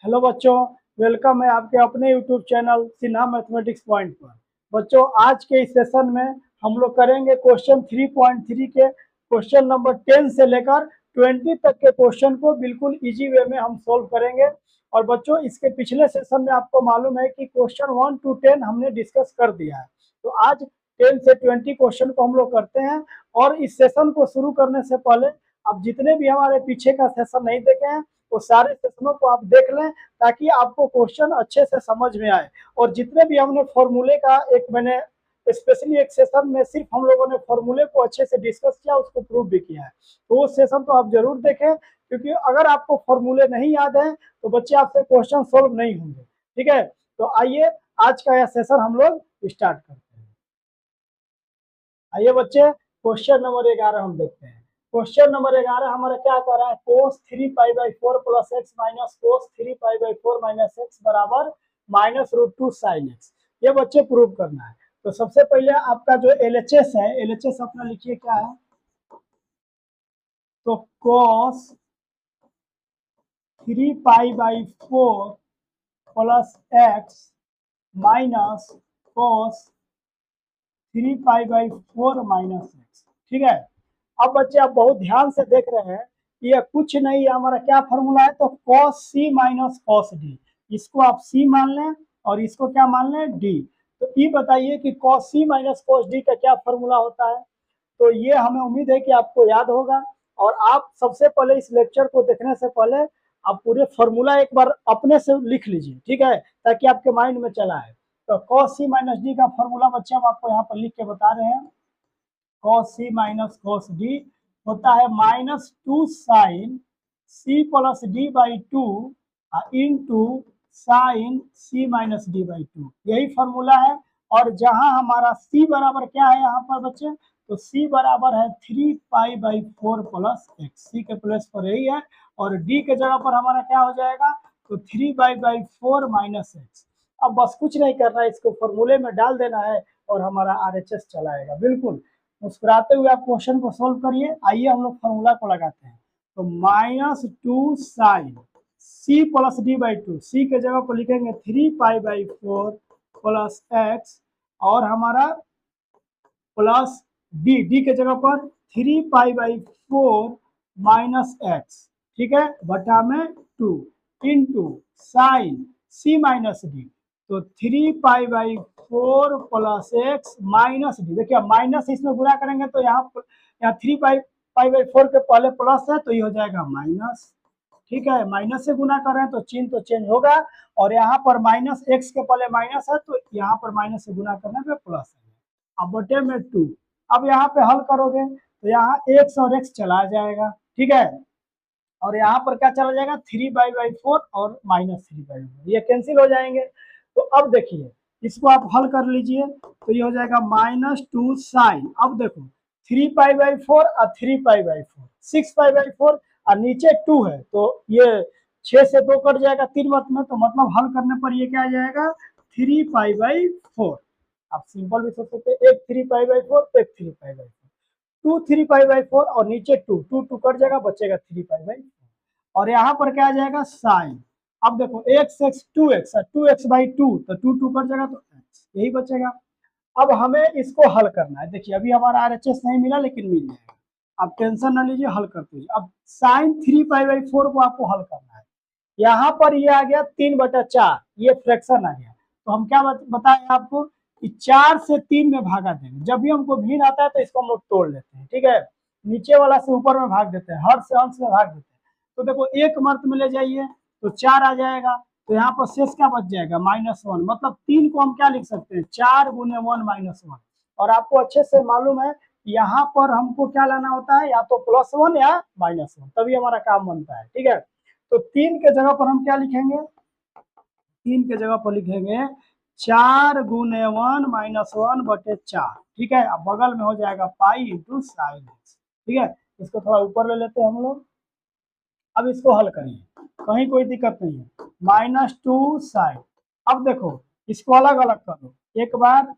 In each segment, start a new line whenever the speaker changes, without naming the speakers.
Hello बच्चों, welcome है आपके अपने YouTube channel Sinha mathematics point पर। बच्चों, आज के इस सेशन में हम लोग करेंगे क्वेश्चन 3.3 के क्वेश्चन नंबर 10 से लेकर 20 तक के क्वेश्चन को बिल्कुल इजी वे में हम सोल्व करेंगे। और बच्चों, इसके पिछले सेशन में आपको मालूम है कि क्वेश्चन 1 to 10 हमने डिस्कस कर दिया है। तो आज 10 से 20 क्वेश्चन को हम लोग करते हैं। और इस सेशन को शुरू करने से पहले आप जितने भी हमारे पीछे का सेशन नहीं देखे हैं वो सारे सेशनों को आप देख लें, ताकि आपको क्वेश्चन अच्छे से समझ में आए। और जितने भी हमने फॉर्मूले का मैंने स्पेशली एक सेशन में सिर्फ हम लोगों ने फॉर्मूले को अच्छे से डिस्कस किया, उसको प्रूव भी किया है। तो वो सेशन तो आप जरूर देखें, क्योंकि अगर आपको फॉर्मूले नहीं याद है तो बच्चे आपसे क्वेश्चन सोल्व नहीं होंगे। ठीक है, तो आइए आज का यह सेशन हम लोग स्टार्ट करते हैं। आइए बच्चे, क्वेश्चन नंबर 11 हम देखते हैं। क्वेश्चन नंबर 11 हमारा क्या कर रहा है, cos 3π/4 plus x minus cos 3π/4 minus x बराबर -√2 sin x। ये बच्चे प्रूव करना है। तो सबसे पहले आपका जो एलएचएस है, एलएचएस अपना लिखिए क्या है। तो cos 3π/4 plus x minus cos 3π/4 minus x. ठीक है, अब बच्चे आप बहुत ध्यान से देख रहे हैं, ये कुछ नहीं है, हमारा क्या फॉर्मूला है, तो cos c माइनस cos d। इसको आप c मान लें और इसको क्या मान लें, d। तो ये बताइए कि cos c माइनस cos d का क्या फॉर्मूला होता है। तो ये हमें उम्मीद है कि आपको याद होगा। और आप सबसे पहले इस लेक्चर को देखने से पहले आप पूरे फॉर्मूला एक बार अपने से लिख लीजिए, ठीक है, ताकि आपके माइंड में चला है। तो cos c माइनस d का फॉर्मूला बच्चे हम आपको यहाँ पर लिख के बता रहे हैं। cos c माइनस cos d होता है -2 sin c plus d by 2 into sine c minus d by 2, यही फॉर्मूला है। और जहां हमारा c बराबर क्या है यहाँ पर बच्चे, तो c बराबर है 3π/4 प्लस एक्स। c के प्लस पर यही है, और d के जगह पर हमारा क्या हो जाएगा, तो 3π/4 माइनस एक्स। अब बस कुछ नहीं करना है, इसको फॉर्मूले में डाल देना है और हमारा आरएचएस चलाएगा। बिल्कुल मुस्कुराते हुए आप क्वेश्चन को सोल्व करिए। आइए हम लोग फॉर्मूला को लगाते हैं। तो -2 sine c plus d by 2, C के जगह पर लिखेंगे 3π/4 प्लस एक्स, और हमारा प्लस डी के जगह पर 3π/4 माइनस एक्स, ठीक है, बटा में 2 into sine c minus D. तो 3π/4 प्लस एक्स माइनस डी। देखिए माइनस इसमें गुणा करेंगे तो यहाँ 3π/4 के पहले प्लस है तो ये हो जाएगा माइनस। ठीक है, माइनस से गुना कर रहे हैं तो चिन्ह तो चेंज होगा, और यहाँ पर माइनस एक्स के पहले माइनस है तो यहाँ पर माइनस से गुना करने पे प्लस है। अब बटे में 2। अब यहाँ पे हल करोगे तो यहाँ एक्स और एक्स चला जाएगा, ठीक है, और यहाँ पर क्या चला जाएगा, 3π/4 और -3π/4, ये कैंसिल हो जाएंगे। तो अब देखिए इसको आप हल कर लीजिए, तो ये हो जाएगा -2 साइन। अब देखो 3π/4 और 3π/4, 6π/4 और नीचे 2 है, तो ये 6 से 2 कट जाएगा 3 मत में, तो मतलब हल करने पर ये क्या आ जाएगा, 3π/4। आप सिंपल भी सोच सकते हैं, एक 3π/4 एक 3π/4, 2 3π/4 और नीचे 2 2 2 कट जाएगा, बचेगा 3π/4। और यहाँ पर क्या आ जाएगा, साइन। अब देखो एक्स एक्स 2x 2x/2, तो 2 2 कट जाएगा तो x, यही बचेगा। अब हमें इसको हल करना है। देखिए अभी हमारा आरएचएस नहीं मिला, लेकिन मिल जाएगा, आप टेंशन ना लीजिए, हल करते हैं। अब साइन 3π/4 को आपको हल करना है। यहाँ पर ये आ गया 3/4, ये फ्रैक्शन आ गया, तो हम क्या बताएं आपको कि 4 से 3 में भागा देंगे। जब भी हमको भिन्न आता है तो इसको हम लोग तोड़ लेते हैं, ठीक है, नीचे वाला से ऊपर में भाग देते हैं, हर से अंश में भाग देते हैं। तो देखो एक मर्त में ले जाइए तो 4 आ जाएगा, तो यहाँ पर शेष क्या बच जाएगा, -1। मतलब 3 को हम क्या लिख सकते हैं, 4 गुने 1 -1। और आपको अच्छे से मालूम है यहाँ पर हमको क्या लाना होता है, या तो +1 या -1, तभी हमारा काम बनता है। ठीक है, तो 3 के जगह पर हम क्या लिखेंगे, 3 के जगह पर लिखेंगे 4 गुने 1 -1 बटे 4। ठीक है, अब बगल में हो जाएगा पाई इंटू साइन एक्स। ठीक है, इसको थोड़ा ऊपर ले लेते हैं हम लोग। अब इसको हल करिए, कहीं कोई दिक्कत नहीं है। -2 साइन। अब देखो इसको अलग अलग कर दो, एक बार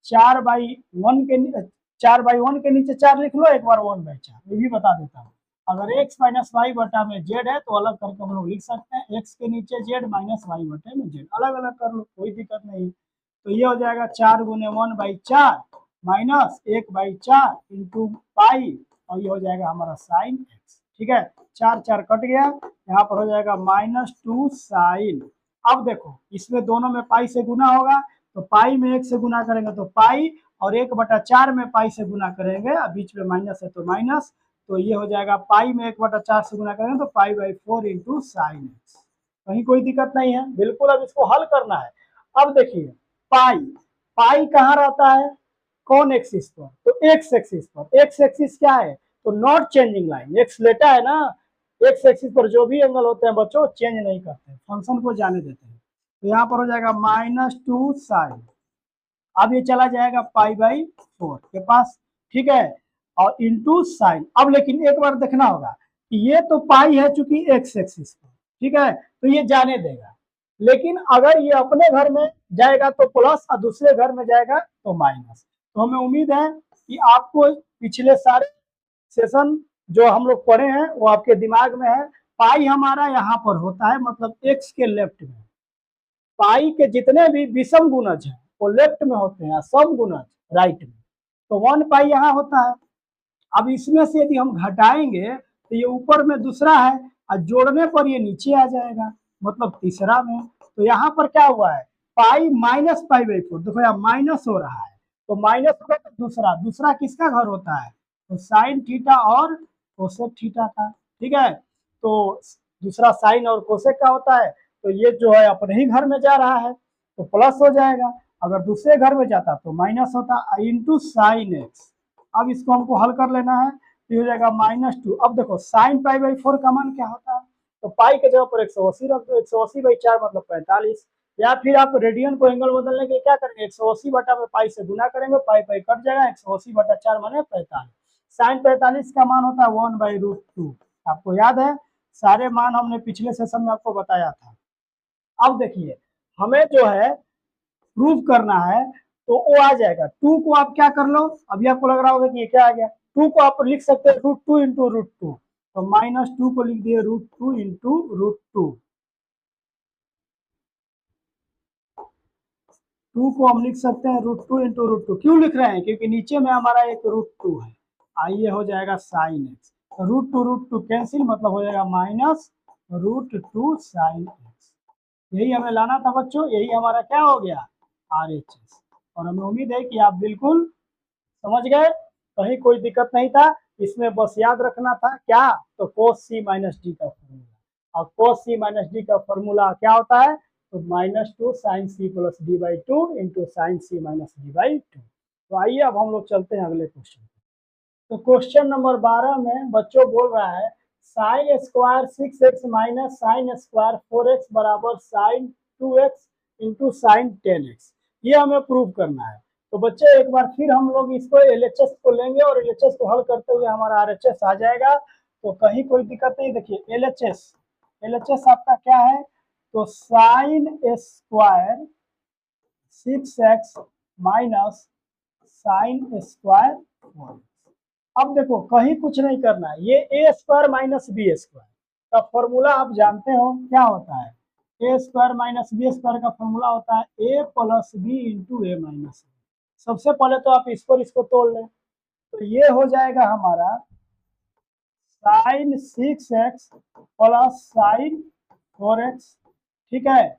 4/1 के नीचे 4 लिख लो, एक बार 1/4, ये भी बता देता हूँ। अगर x माइनस वाई बटा में z है तो अलग करके हम लोग लिख सकते हैं, x के नीचे z माइनस वाई बटे में z, अलग अलग कर लो, कोई दिक्कत नहीं। तो ये हो जाएगा 4 गुने 1/4 माइनस 1/4 इंटू पाई, और ये हो जाएगा हमारा साइन x। ठीक है, 4 4 कट गया, यहाँ पर हो जाएगा -2 साइन। अब देखो इसमें दोनों में पाई से गुना होगा, तो पाई में 1 से गुना करेंगे तो पाई, और 1/4 में पाई से गुना करेंगे, अब बीच में माइनस है तो माइनस, तो ये हो जाएगा पाई में 1/4 से गुना करेंगे तो पाई/4 इंटू साइन एक्स। कहीं कोई दिक्कत नहीं है, बिल्कुल। अब इसको हल करना है। अब देखिए पाई, पाई कहाँ रहता है, कौन एक्सिस पर, तो एक्स एक्सिस पर। एक्स एक्सिस क्या है, तो नॉट चेंजिंग लाइन, एक्स लेटा है ना, एक्स एक्सिस पर जो भी एंगल होते हैं बच्चों चेंज नहीं करते, फंक्शन को जाने देते हैं। तो यहाँ पर हो जाएगा -2 साइन, अब ये चला जाएगा पाई/4 के पास, ठीक है, और इंटू साइन। अब लेकिन एक बार देखना होगा कि ये तो पाई है चूंकि एक्स एक्सिस पर, ठीक है, तो ये जाने देगा, लेकिन अगर ये अपने घर में जाएगा तो प्लस और दूसरे घर में जाएगा तो माइनस। तो हमें उम्मीद है कि आपको पिछले सारे सेशन जो हम लोग पढ़े हैं वो आपके दिमाग में है। पाई हमारा यहाँ पर होता है, मतलब एक्स के लेफ्ट में, पाई के जितने भी विषम गुणज हैं वो लेफ्ट में होते हैं, सम गुणज राइट में, तो 1 पाई यहाँ होता है। अब इसमें से यदि हम घटाएंगे तो ये ऊपर में दूसरा है, और जोड़ने पर ये नीचे आ जाएगा, मतलब तीसरा में। तो यहाँ पर क्या हुआ है, पाई माइनस पाई/4, देखो यहाँ माइनस हो रहा है, तो माइनस होगा तो दूसरा, दूसरा किसका घर होता है, तो साइन थीटा और कोसेक थीटा का, ठीक है। तो दूसरा साइन और कोसेक का होता है, तो ये जो है अपने ही घर में जा रहा है तो प्लस हो जाएगा, अगर दूसरे घर में जाता तो माइनस होता, इंटू साइन एक्स। अब इसको हमको हल कर लेना है, तो हो जाएगा -2। अब देखो साइन पाई/4 का मान क्या होता है, तो पाई के जगह पर 180 रख दो, 180/4 मतलब 45, या फिर आप रेडियन को एंगल बदलने के क्या करेंगे, 180 बटा में पाई से गुना करेंगे, पाई पाई कट जाएगा, 180/4 माने 45। साइन 45 का मान होता है 1/√2, आपको याद है, सारे मान हमने पिछले सेशन में आपको बताया था। अब देखिए हमें जो है प्रूव करना है, तो वो आ जाएगा, 2 को आप क्या कर लो, अभी आपको लग रहा होगा कि ये क्या आ गया, 2 को आप लिख सकते हैं √2 इंटू √2, तो -2 को लिख दिए √2 इंटू √2, 2 को हम लिख सकते हैं √2 इंटू √2। क्यों लिख रहे हैं, क्योंकि नीचे में हमारा एक √2 है, आइए हो जाएगा साइन एक्स, √2 कैंसिल, मतलब हो जाएगा -√2 साइन एक्स। यही हमें लाना था बच्चों, यही हमारा क्या हो गया, RHS। और हमें उम्मीद है कि आप बिल्कुल समझ गए, कहीं कोई दिक्कत नहीं था। इसमें बस याद रखना था क्या, तो cos c माइनस डी का फॉर्मूला, और cos c माइनस डी का फॉर्मूला क्या होता है, तो -2 sine c plus d/2 into sine c minus d/2। तो आइए अब हम लोग चलते हैं अगले क्वेश्चन। तो क्वेश्चन नंबर 12 में बच्चों बोल रहा है sine square 6x minus sine square 4x बराबर sign 2x into sine 10x, ये हमें प्रूव करना है। तो बच्चे एक बार फिर हम लोग इसको LHS को लेंगे, और LHS को हल करते हुए हमारा RHS आ जाएगा, तो कहीं कोई दिक्कत नहीं। देखिए LHS आपका क्या है, तो sine square 6x minus sine square 4x। अब देखो कहीं कुछ नहीं करना है, ये a² माइनस b² का फॉर्मूला आप जानते हो क्या होता है, a² माइनस b² का फॉर्मूला होता है a plus B into a minus B. सबसे पहले तो आप इस पर इसको तोड़ लें, तो ये हो जाएगा हमारा sign 6x plus sign 4x, ठीक है।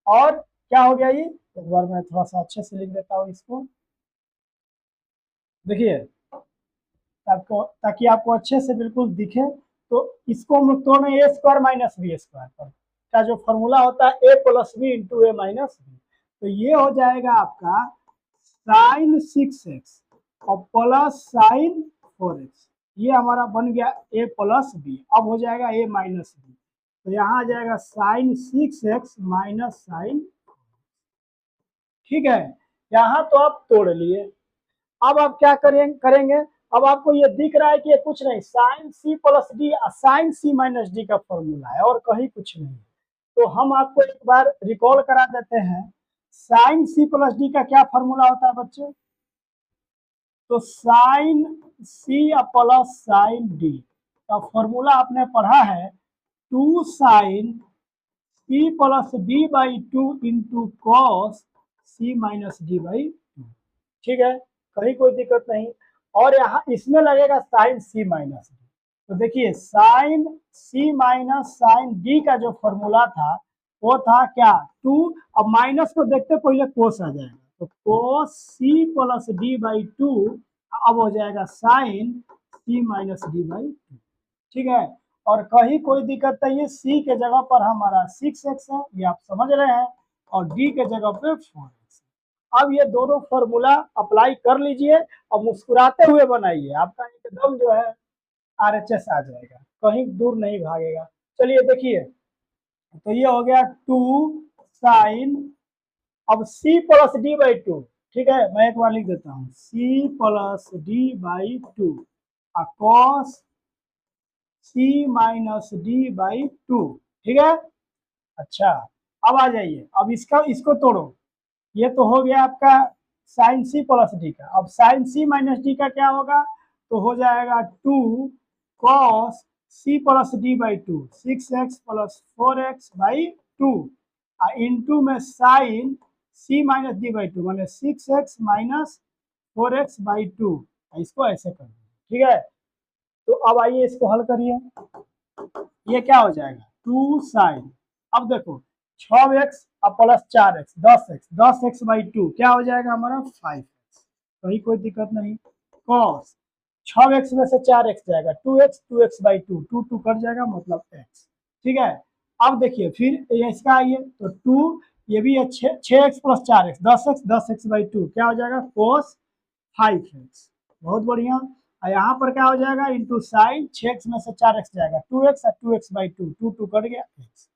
और क्या हो गया, ये एक बार मैं थोड़ा सा अच्छे से लिख देता हूँ इसको, देखिए आपको, ताकि आपको अच्छे से बिल्कुल दिखे। तो इसको हम लोग तोड़ रहे हैं a² माइनस b² पर, का जो फॉर्मूला होता है a plus B into a minus B, तो ये हो जाएगा आपका साइन 6x और प्लस साइन 4x, ये हमारा बन गया a प्लस बी। अब हो जाएगा a माइनस बी, तो यहाँ आ जाएगा साइन 6x माइनस साइन, ठीक है। यहाँ तो आप तोड़ लिए। अब आप क्या करेंगे, अब आपको ये दिख रहा है कि ये कुछ नहीं, sine c plus D sine c minus D का फॉर्मूला है, और कहीं कुछ नहीं। तो हम आपको एक बार रिकॉल करा देते हैं, साइन c प्लस डी का क्या फॉर्मूला होता है बच्चे, तो sine c plus sine D, का फॉर्मूला आपने पढ़ा है 2 sine C plus D by 2 into cos C minus D by 2। ठीक है, कहीं कोई दिक्कत नहीं। और यहाँ इसमें लगेगा साइन सी माइनस डी। तो देखिए sign C minus sine D का जो फॉर्मूला था वो था क्या 2। अब माइनस को देखते पहले कोस आ जाएगा, तो cos C plus D by 2 अब हो जाएगा sine C minus D by 2। ठीक है, और कहीं कोई दिक्कत नहीं है, सी के जगह पर हमारा 6x है, ये आप समझ रहे हैं, और डी के जगह पे 4x। अब ये दोनों फॉर्मूला अप्लाई कर लीजिए और मुस्कुराते हुए बनाइए, आपका एकदम जो है RHS आ जाएगा, कहीं दूर नहीं भागेगा। चलिए देखिए, तो ये हो गया 2 साइन, अब c प्लस डी बाई 2। ठीक है, मैं एक बार लिख देता हूँ c plus D by 2 cos c minus D by 2। ठीक है, अच्छा अब आ जाइए, अब इसको तोड़ो। ये तो हो गया आपका साइन सी प्लस डी का। अब साइन सी माइनस डी का क्या होगा, तो हो जाएगा 2 cos C plus D by 2 6x plus 4x by 2 into में sine C minus D by 2 मैंने 6x माइनस 4x बाई 2। इसको ऐसे कर दीजिए। ठीक है, तो अब आइए इसको हल करिए। ये क्या हो जाएगा 2 साइन, अब देखो 6x और प्लस 4x 10x बाई 2 क्या हो जाएगा हमारा 5x, कहीं कोई दिक्कत नहीं। कॉस 6x में से 4x जाएगा 2x बाई 2 2 कट जाएगा मतलब x। ठीक है, अब देखिए फिर इसका आइए तो 2, ये भी है 6x plus 4x 10x by 2 क्या हो जाएगा कोस 5x। बहुत बढ़िया। और यहाँ पर क्या हो जाएगा इंटू साइन 6x में से 4x जाएगा 2x और 2x बाई 2 2 कट गया x।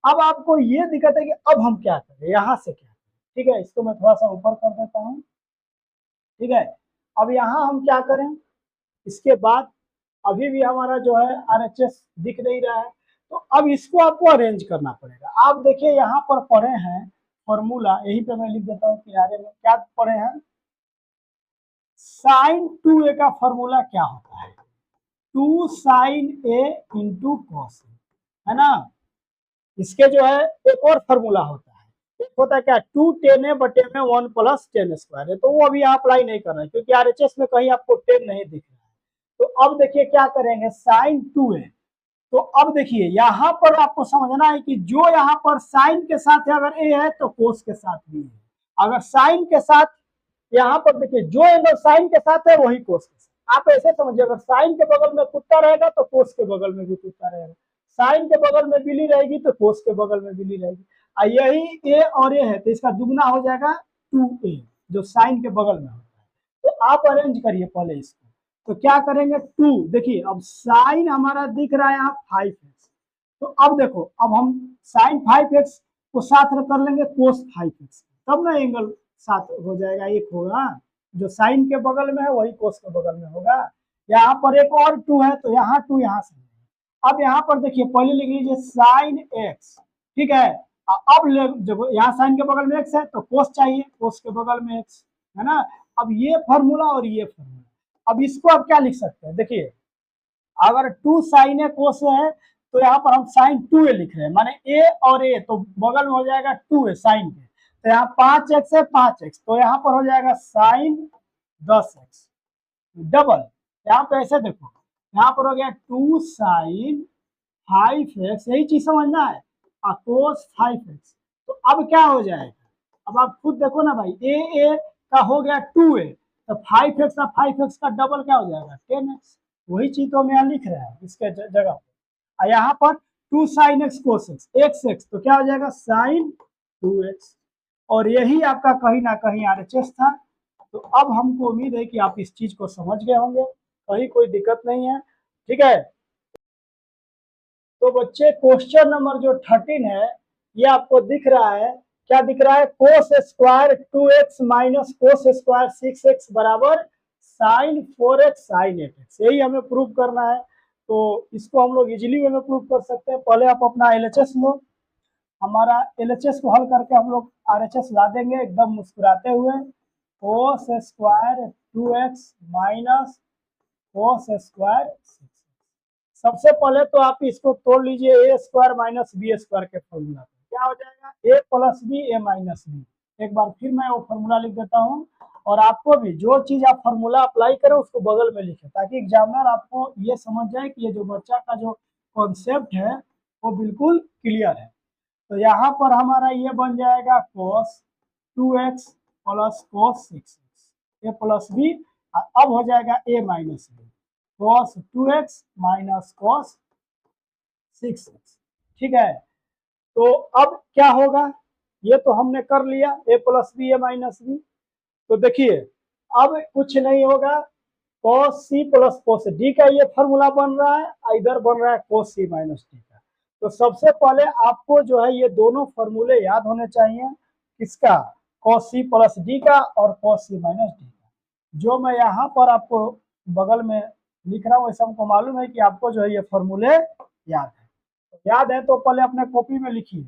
अब आपको ये दिक्कत है कि अब हम क्या करें, यहाँ से क्या करें। ठीक है, इसको मैं थोड़ा सा ऊपर कर देता हूँ। ठीक है, अब यहाँ हम क्या करें, इसके बाद अभी भी हमारा जो है RHS दिख नहीं रहा है, तो अब इसको आपको अरेंज करना पड़ेगा। आप देखिए यहाँ पर पढ़े हैं फॉर्मूला, यहीं पे मैं लिख देता हूँ किनारे में, क्या पढ़े हैं साइन 2a का फॉर्मूला क्या होता है 2 साइन a इंटू कॉस है ना। इसके जो है एक और फॉर्मूला होता है, एक होता है क्या 2 10a बटे में 1 प्लस 10 स्क्वायर है, तो वो अभी आप अप्लाई नहीं कर रहे हैं क्योंकि RHS में कहीं आपको 10 नहीं दिख रहा है। तो अब देखिए क्या करेंगे साइन 2a, तो अब देखिए यहाँ पर आपको समझना है कि जो यहाँ पर साइन के साथ है अगर a है तो कोस के साथ भी है, अगर साइन के साथ यहाँ पर देखिए जो एंगल साइन के साथ है वही कोस के साथ। आप ऐसे समझिए अगर साइन के बगल में कुत्ता रहेगा तो कोस के बगल में भी कुत्ता रहेगा, साइन के बगल में बिल्ली रहेगी तो कोस के बगल में बिल्ली रहेगी। यही a और a है तो इसका दुगना हो जाएगा 2a जो साइन के बगल में होता है। तो आप अरेंज करिए पहले इसको, तो क्या करेंगे 2, देखिए अब साइन हमारा दिख रहा है यहाँ 5x, तो अब देखो अब हम साइन 5x को साथ में कर लेंगे कोस 5x, तब ना एंगल साथ हो जाएगा, एक होगा जो साइन के बगल में है वही कोस के बगल में होगा। यहाँ पर एक और 2 है तो यहाँ 2 यहाँ से। अब यहाँ पर देखिए पहले लिख लीजिए साइन x। ठीक है, अब जब यहाँ साइन के बगल में x है तो कोस चाहिए, कोस के बगल में x है ना। अब ये फॉर्मूला और ये फॉर्मूला, अब इसको आप क्या लिख सकते हैं, देखिए अगर 2 साइन ए कोस है तो यहाँ पर हम साइन 2a लिख रहे हैं, माने a और a तो बगल में हो जाएगा 2a साइन के, तो यहाँ 5x है 5x तो यहाँ पर हो जाएगा साइन 10x डबल। यहाँ पे ऐसे देखो यहाँ पर हो गया 2 साइन 5x, यही चीज समझना है, कोस 5x। तो अब क्या हो जाएगा, अब आप खुद देखो ना भाई a का हो गया 2a तो 5x का 5x का डबल क्या हो जाएगा 10x, वही चीज तो हम यहाँ लिख रहे हैं इसके जगह पे। यहाँ पर 2 साइन x कोस x तो क्या हो जाएगा साइन 2x, और यही आपका कहीं ना कहीं RHS था। तो अब हमको उम्मीद है कि आप इस चीज को समझ गए होंगे, कहीं कोई दिक्कत नहीं है। ठीक है, तो बच्चे क्वेश्चन नंबर जो 13 है ये आपको दिख रहा है, क्या दिख रहा है cos square 2x minus cos square 6x बराबर साइन 4x साइन 8x, यही हमें प्रूव करना है। तो इसको हम लोग इजीली में प्रूव कर सकते हैं। पहले आप अपना LHS लो, हमारा LHS को हल करके हम लोग RHS ला देंगे एकदम मुस्कुराते हुए। Cos square 2x minus cos square 6x सबसे पहले तो आप इसको तोड़ लीजिए ए स्क्वायर माइनस बी स्क्वायर के फॉर्मूला पे, क्या हो जाएगा ए प्लस बी ए माइनस बी। एक बार फिर मैं वो फॉर्मूला लिख देता हूँ, और आपको भी जो चीज आप फॉर्मूला अप्लाई करें उसको बगल में लिखें, ताकि एग्जामिनर आपको ये समझ जाए कि ये जो बच्चा का जो कॉन्सेप्ट है वो बिल्कुल क्लियर है। तो यहाँ पर हमारा ये बन जाएगा cos 2x plus cos 6x A plus B, अब हो जाएगा A minus B cos 2x minus cos 6x। ठीक है, तो अब क्या होगा, ये तो हमने कर लिया ए प्लस बी ए माइनस बी। तो देखिए अब कुछ नहीं होगा, cos c plus cos d का ये फॉर्मूला बन रहा है, इधर बन रहा है cos c माइनस d का। तो सबसे पहले आपको जो है ये दोनों फॉर्मूले याद होने चाहिए, किसका, cos c प्लस d का और cos c माइनस d का। जो मैं यहाँ पर आपको बगल में लिख रहा हूँ वैसे हमको मालूम है कि आपको जो है ये फॉर्मूले याद है। तो याद है तो पहले अपने कॉपी में लिखिए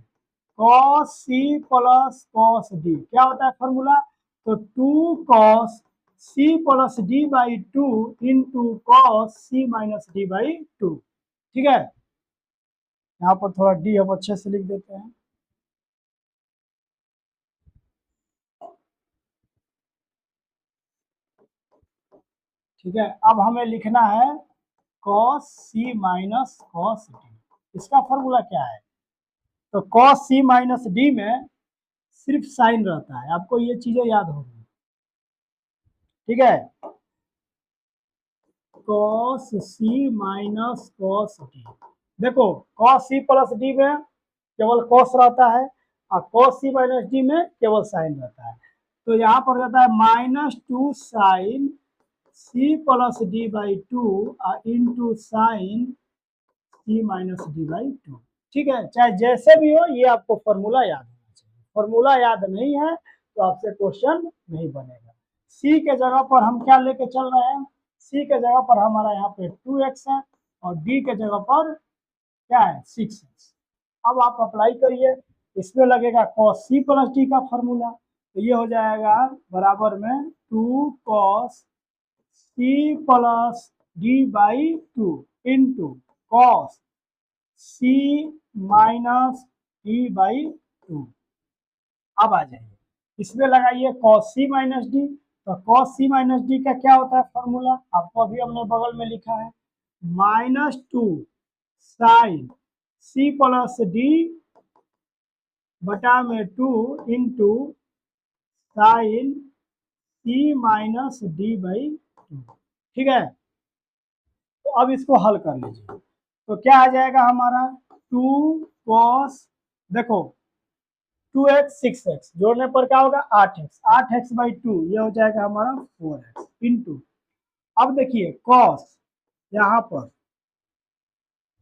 cos c plus cos d, क्या होता है फॉर्मूला, तो 2 cos c plus D by two into cos C minus D by two. ठीक है, यहाँ पर थोड़ा डी हम अच्छे से लिख देते हैं। ठीक है, अब हमें लिखना है cos c माइनस cos d, इसका फॉर्मूला क्या है, तो cos c माइनस d में सिर्फ साइन रहता है, आपको ये चीजें याद होगी। ठीक है, cos c माइनस cos d, देखो cos c प्लस d में केवल cos रहता है और cos c माइनस d में केवल साइन रहता है। तो यहाँ पर रहता है minus 2 sine c plus D by two into sine c minus D by two. ठीक है, चाहे जैसे भी हो ये आपको फॉर्मूला याद होना चाहिए, फॉर्मूला याद नहीं है तो आपसे क्वेश्चन नहीं बनेगा। c के जगह पर हम क्या लेके चल रहे हैं, c के जगह पर हमारा यहाँ पे 2x है और d के जगह पर क्या है 6x। अब आप अप्लाई करिए, इसमें लगेगा cos c प्लस डी का फॉर्मूला, तो ये हो जाएगा बराबर में 2 cos c plus D by two into cos c minus D by to. अब आ जाइए इसमें लगाइए cos c माइनस डी, तो cos c माइनस डी का क्या होता है फॉर्मूला, आपको अभी हमने बगल में लिखा है minus 2 sine c plus D बटा में 2 into sine c minus D by two. ठीक है, तो अब इसको हल कर लीजिए, तो क्या आ जाएगा हमारा 2 cos, देखो 2x 6x जोड़ने पर क्या होगा 8x, 8x बाई टू ये हो जाएगा हमारा 4x इंटू, अब देखिए cos यहाँ पर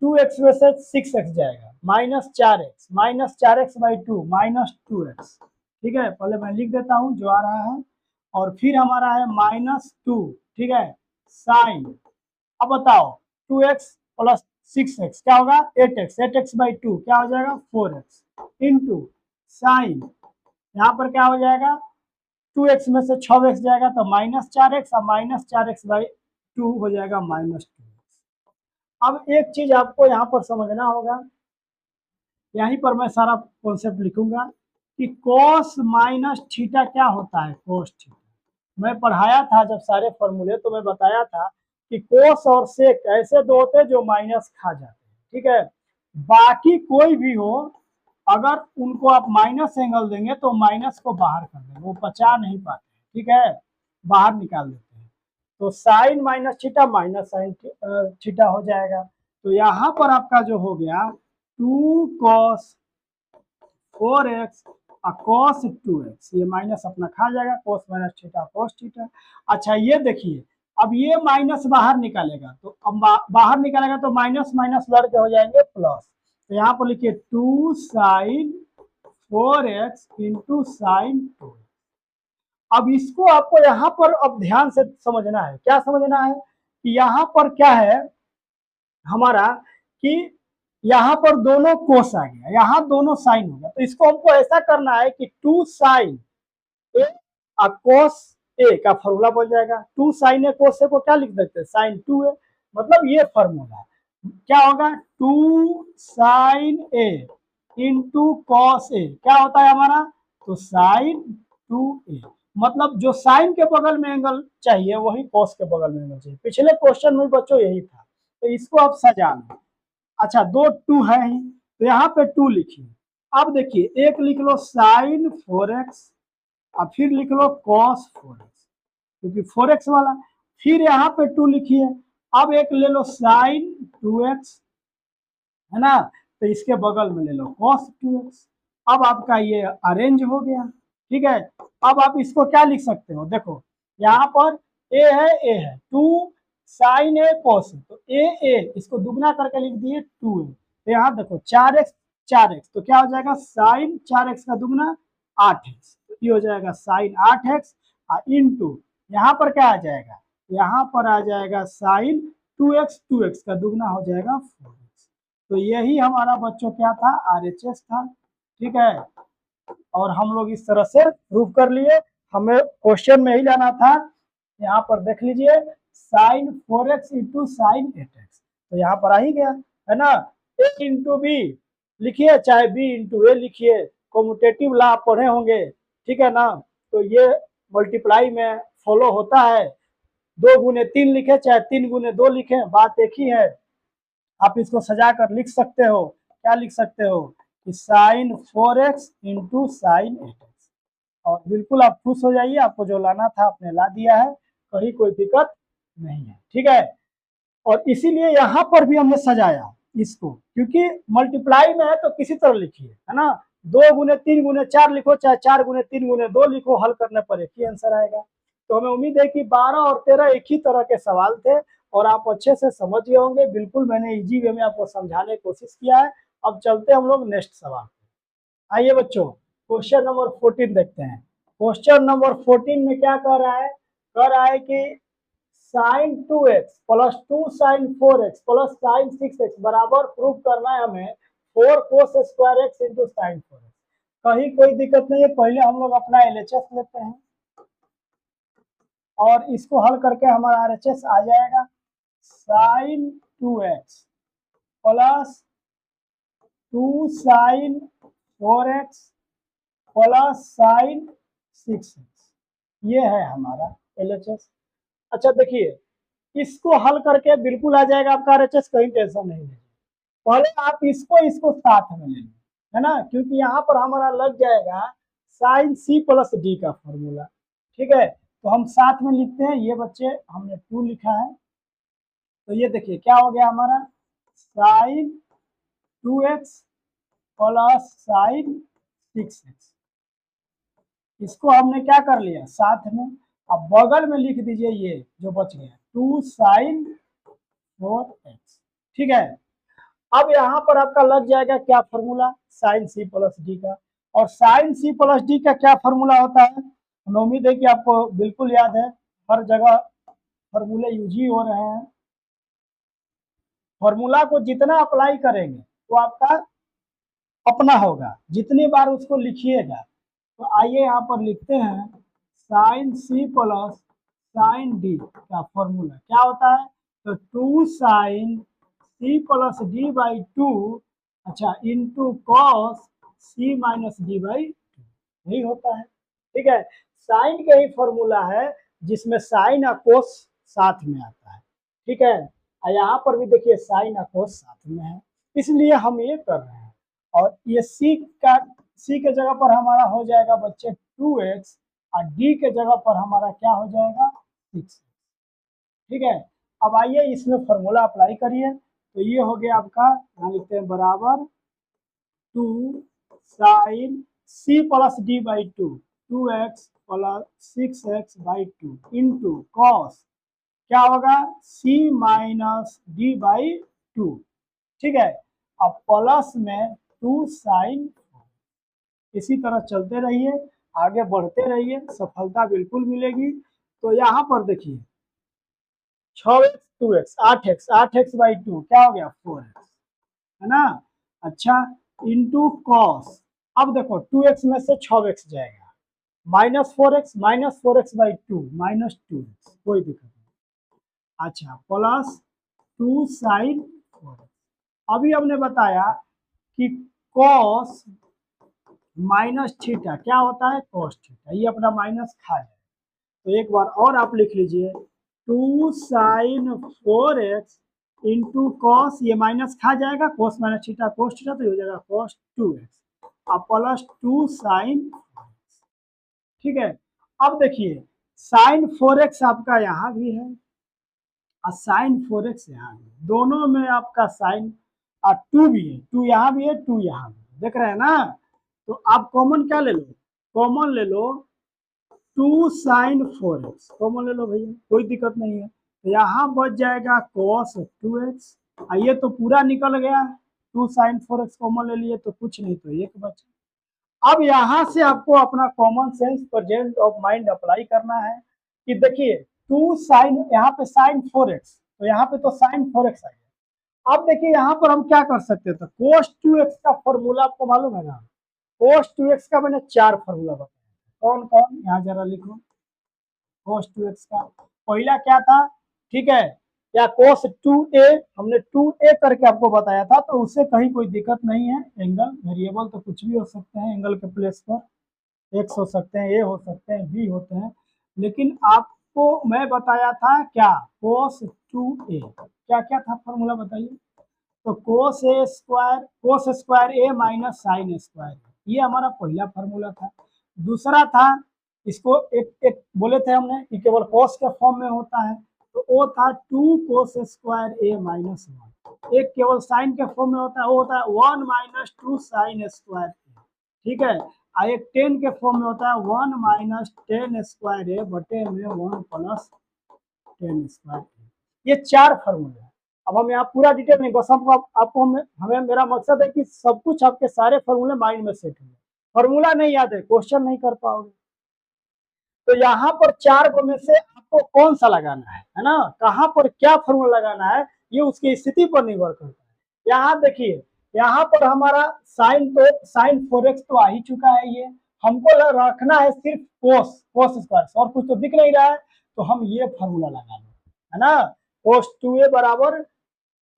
2x में से 6x जाएगा minus 4x by two minus 2x। ठीक है, पहले मैं लिख देता हूँ जो आ रहा है, और फिर हमारा है माइनस 2। ठीक है, साइन, अब बताओ 2x प्लस 6x क्या होगा 8x, 8x बाई टू क्या हो जाएगा 4x इंटू साइन, यहाँ पर क्या हो जाएगा 2x में से 6x जाएगा तो माइनस 4x और माइनस 4x बाई टू हो जाएगा माइनस 2x। अब एक चीज आपको यहाँ पर समझना होगा, यहीं पर मैं सारा कॉन्सेप्ट लिखूंगा कि cos माइनस थीटा क्या होता है, cos थीटा मैं पढ़ाया था जब सारे फॉर्मूले, तो मैं बताया था कि कोस और सेक ऐसे दो होते हैं जो माइनस खा जाते हैं। ठीक है, बाकी कोई भी हो अगर उनको आप माइनस एंगल देंगे तो माइनस को बाहर कर देंगे, वो पचा नहीं पाते। ठीक है, बाहर निकाल देते हैं, तो sine minus theta minus sine theta हो जाएगा। तो यहाँ पर आपका जो हो गया 2 cos 4x और cos 2x, ये माइनस अपना खा जाएगा, cos minus theta cos theta. अच्छा ये देखिए अब ये माइनस बाहर निकालेगा, तो अब बाहर निकालेगा तो माइनस माइनस लड़के हो जाएंगे प्लस, तो यहाँ पर लिखिए 2 साइन 4x इंटू साइन 2। अब इसको आपको यहाँ पर अब ध्यान से समझना है, क्या समझना है कि यहाँ पर क्या है हमारा कि यहाँ पर दोनों कोस आ गया, यहाँ दोनों साइन हो गया, तो इसको हमको ऐसा करना है कि 2 साइन ए और कोस ए का फॉर्मूला बन जाएगा। 2 साइन ए कोस ए को क्या लिख देते हैं साइन 2 ए, मतलब ये फॉर्मूला है। क्या होगा 2 sign A into cos A, क्या होता है हमारा, तो साइन 2a, मतलब जो साइन के बगल में एंगल चाहिए वही कॉस के बगल में एंगल चाहिए। पिछले क्वेश्चन में बच्चों यही था, तो इसको आप सजाना। अच्छा, दो टू है ही, तो यहाँ पे 2 लिखिए। अब देखिए, एक लिख लो साइन 4x और फिर लिख लो कॉस 4x, क्योंकि 4x वाला, फिर यहाँ पे 2 लिखिए। अब एक ले लो साइन 2x, है ना, तो इसके बगल में ले लो cos 2x। अब आपका ये अरेंज हो गया, ठीक है। अब आप इसको क्या लिख सकते हो, देखो यहाँ पर ए है 2 साइन ए cos है, तो ए इसको दुगना करके लिख दिए 2a। तो यहाँ देखो 4x तो क्या हो जाएगा, साइन 4x का दुगना 8x, तो ये हो जाएगा साइन 8x इंटू यहाँ पर क्या आ जाएगा, यहाँ पर आ जाएगा साइन 2x का दुगना हो जाएगा 4x। तो यही हमारा बच्चों क्या था, RHS था, ठीक है। और हम लोग इस तरह से प्रूव कर लिए, हमें क्वेश्चन में ही लाना था। यहाँ पर देख लीजिए sign 4x into sign 8x, तो यहाँ पर आ ही गया, है ना। a इंटू बी लिखिए, चाहे b इंटू ए लिखिए, कॉम्यूटेटिव लॉ आप पढ़े होंगे, ठीक है ना। तो ये मल्टीप्लाई में फॉलो होता है, 2 गुने 3 लिखे चाहे 3 गुने 2 लिखे, बात एक ही है। आप इसको सजा कर लिख सकते हो, क्या लिख सकते हो कि sign 4x into sign 8x, और बिल्कुल आप खुश हो जाइए, आपको जो लाना था आपने ला दिया है, कहीं कोई दिक्कत नहीं है, ठीक है। और इसीलिए यहाँ पर भी हमने सजाया इसको, क्योंकि मल्टीप्लाई में है तो किसी तरह लिखिए, है ना। 2 गुने 3 गुने 4 लिखो, चाहे 4 गुने 3 गुने 2 लिखो, हल करने पर एक ही आंसर आएगा। तो हमें उम्मीद है कि 12 और 13 एक ही तरह के सवाल थे और आप अच्छे से समझ गए होंगे। बिल्कुल मैंने इजी वे में आपको समझाने की कोशिश किया है। अब चलते हम लोग नेक्स्ट सवाल। आइए बच्चों, क्वेश्चन नंबर 14 देखते हैं। क्वेश्चन नंबर 14 में क्या कह रहा है कि sine 2x plus 2 sine 4x plus sine 6x बराबर प्रूव करना है हमें 4 cos square x into sine 4x। कहीं कोई दिक्कत नहीं है, पहले हम लोग अपना LHS लेते हैं और इसको हल करके हमारा RHS आ जाएगा sine 2x plus 2 sine 4x plus sine 6x, ये है हमारा LHS। अच्छा देखिए, इसको हल करके बिल्कुल आ जाएगा आपका RHS, कहीं टेंशन नहीं है। पहले आप इसको साथ में ले लें, है ना, क्योंकि यहाँ पर हमारा लग जाएगा साइन C प्लस D का फॉर्मूला, ठीक है। तो हम साथ में लिखते हैं, ये बच्चे हमने 2 लिखा है, तो ये देखिए क्या हो गया हमारा sign 2x plus sine 6x, इसको हमने क्या कर लिया साथ में। अब बगल में लिख दीजिए ये जो बच गया 2 साइन 4x, ठीक है। अब यहाँ पर आपका लग जाएगा क्या formula, sine C plus D का। और साइन C प्लस डी का क्या फॉर्मूला होता है, हमें उम्मीद है कि आपको बिल्कुल याद है, हर जगह फॉर्मूले यूज ही हो रहे हैं। फॉर्मूला को जितना अप्लाई करेंगे तो आपका अपना होगा, जितनी बार उसको लिखिएगा। तो आइए यहाँ पर लिखते हैं sine C plus sine D का फॉर्मूला क्या होता है, तो 2 sine C plus D by 2, अच्छा into cos C minus D by 2, यही होता है, ठीक है। साइन का ही फॉर्मूला है जिसमें साइन और कोस साथ में आता है, ठीक है। यहाँ पर भी देखिए साइन और कोस साथ में है, इसलिए हम ये कर रहे हैं। और ये C के जगह पर हमारा हो जाएगा बच्चे 2x और D के जगह पर हमारा क्या हो जाएगा 6x, ठीक है। अब आइए इसमें फॉर्मूला अप्लाई करिए, तो ये हो गया आपका, यहाँ लिखते हैं बराबर 2 sine C plus D by 2, 2x plus 6x by 2 into cos क्या होगा C माइनस डी बाई 2, ठीक है। अब प्लस में 2 साइन, इसी तरह चलते रहिए, आगे बढ़ते रहिए, सफलता बिल्कुल मिलेगी। तो यहाँ पर देखिए 6x 2x 8x बाई 2 क्या हो गया 4x, है ना। अच्छा इंटू कॉस, अब देखो 2x में से 6x जाएगा, minus 4x by 2 minus 2x, कोई दिक्कत नहीं। अच्छा प्लस 2 साइन 4x, अभी हमने बताया कि कॉस माइनस थीटा क्या होता है, कॉस थीटा, ये अपना माइनस खा जाए। तो एक बार और आप लिख लीजिए 2sin4x इंटू कॉस, ये माइनस खा जाएगा, cos minus theta cos theta, तो ये हो जाएगा कॉस 2x और प्लस 2sin, ठीक है। अब देखिए sin4x आपका यहाँ भी है और sin4x यहाँ भी है, दोनों में आपका साइन और 2 भी है, 2 यहाँ भी है 2 यहाँ भी है, देख रहे हैं ना। तो आप कॉमन क्या ले लो, कॉमन ले लो 2sin4x, कॉमन ले लो भैया, कोई दिक्कत नहीं है। तो यहाँ बच जाएगा cos 2x, ये तो पूरा निकल गया, 2sin4x कॉमन ले लिए तो कुछ नहीं, तो एक बचा। अब यहाँ से आपको अपना common sense present of mind apply करना है कि देखिए 2 साइन, यहाँ पे sin4x, तो यहाँ पे तो sin4x आ गया। अब देखिए यहाँ पर हम क्या कर सकते थे, cos 2x का फॉर्मूला आपको मालूम है ना, cos 2x का मैंने 4 फॉर्मूला बताया, कौन कौन, यहाँ जरा लिखो। cos 2x का पहला क्या था, ठीक है, या cos 2a, हमने 2a करके आपको बताया था, तो उससे कहीं कोई दिक्कत नहीं है। एंगल वेरिएबल तो कुछ भी हो सकते हैं, एंगल के प्लेस पर एक्स हो सकते हैं, ए हो सकते हैं, बी होते हैं, लेकिन आपको मैं बताया था क्या, cos 2a, क्या क्या था फॉर्मूला बताइए। तो cos स्क्वायर ए माइनस साइन स्क्वायर, ये हमारा पहला फॉर्मूला था। दूसरा था, इसको एक एक बोले थे हमने कि केवल cos के फॉर्म में होता है, तो वो था 2 cos स्क्वायर ए माइनस 1। एक केवल साइन के फॉर्म में होता है, वो होता है 1 माइनस 2 साइन स्क्वायर ए, ठीक है। एक 10 के फॉर्म में होता है 1 माइनस 10 स्क्वायर ए बटे में 1 प्लस 10 स्क्वायर ए। ये 4 फॉर्मूले हैं। अब हम यहाँ पूरा डिटेल नहीं, बस हमको आपको हमें मेरा मकसद है कि सब कुछ आपके सारे फॉर्मूले माइंड में सेट हो। फॉर्मूला नहीं याद है, क्वेश्चन नहीं कर पाओगे। तो यहाँ पर 4 गो में से आपको कौन सा लगाना है ना, कहाँ पर क्या फॉर्मूला लगाना है, ये उसकी स्थिति पर निर्भर करता है। यहाँ देखिए, यहाँ पर हमारा sin4x तो आ ही चुका है, ये हमको रखना है सिर्फ cos स्क्वायर, और कुछ तो दिख नहीं रहा है, तो हम ये फॉर्मूला लगा लो, है ना। cos 2a बराबर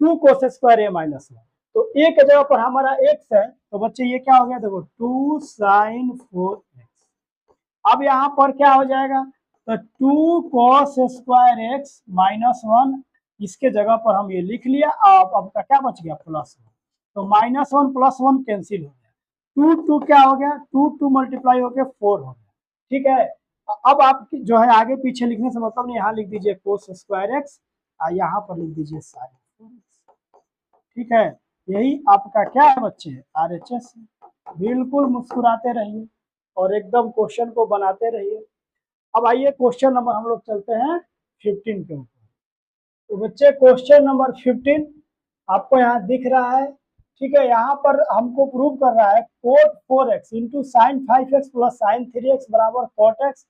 2 cos स्क्वायर ए माइनस 1, तो ए के जगह पर हमारा x है, तो बच्चे ये क्या हो गया, देखो 2 sin4x। अब यहाँ पर क्या हो जाएगा, तो 2 cos स्क्वायर एक्स माइनस 1, इसके जगह पर हम ये लिख लिया। अब आपका क्या बच गया, प्लस 1, तो माइनस 1 प्लस 1 कैंसिल हो गया, 2 2 क्या हो गया, 2 2 मल्टीप्लाई होकर 4 हो गया, ठीक है। अब आप जो है आगे पीछे लिखने से मतलब नहीं, यहाँ लिख दीजिए cos स्क्वायर एक्स और यहाँ पर लिख दीजिए sin, ठीक है। यही आपका क्या है बच्चे, RHS। बिल्कुल मुस्कुराते रहिए और एकदम क्वेश्चन को बनाते रहिए। अब आइए क्वेश्चन नंबर हम लोग चलते हैं 15 के ऊपर। तो बच्चे क्वेश्चन नंबर 15 आपको यहाँ दिख रहा है, ठीक है। यहाँ पर हमको प्रूव कर रहा है cot 4x into sine 5x plus sine 3x बराबर cot x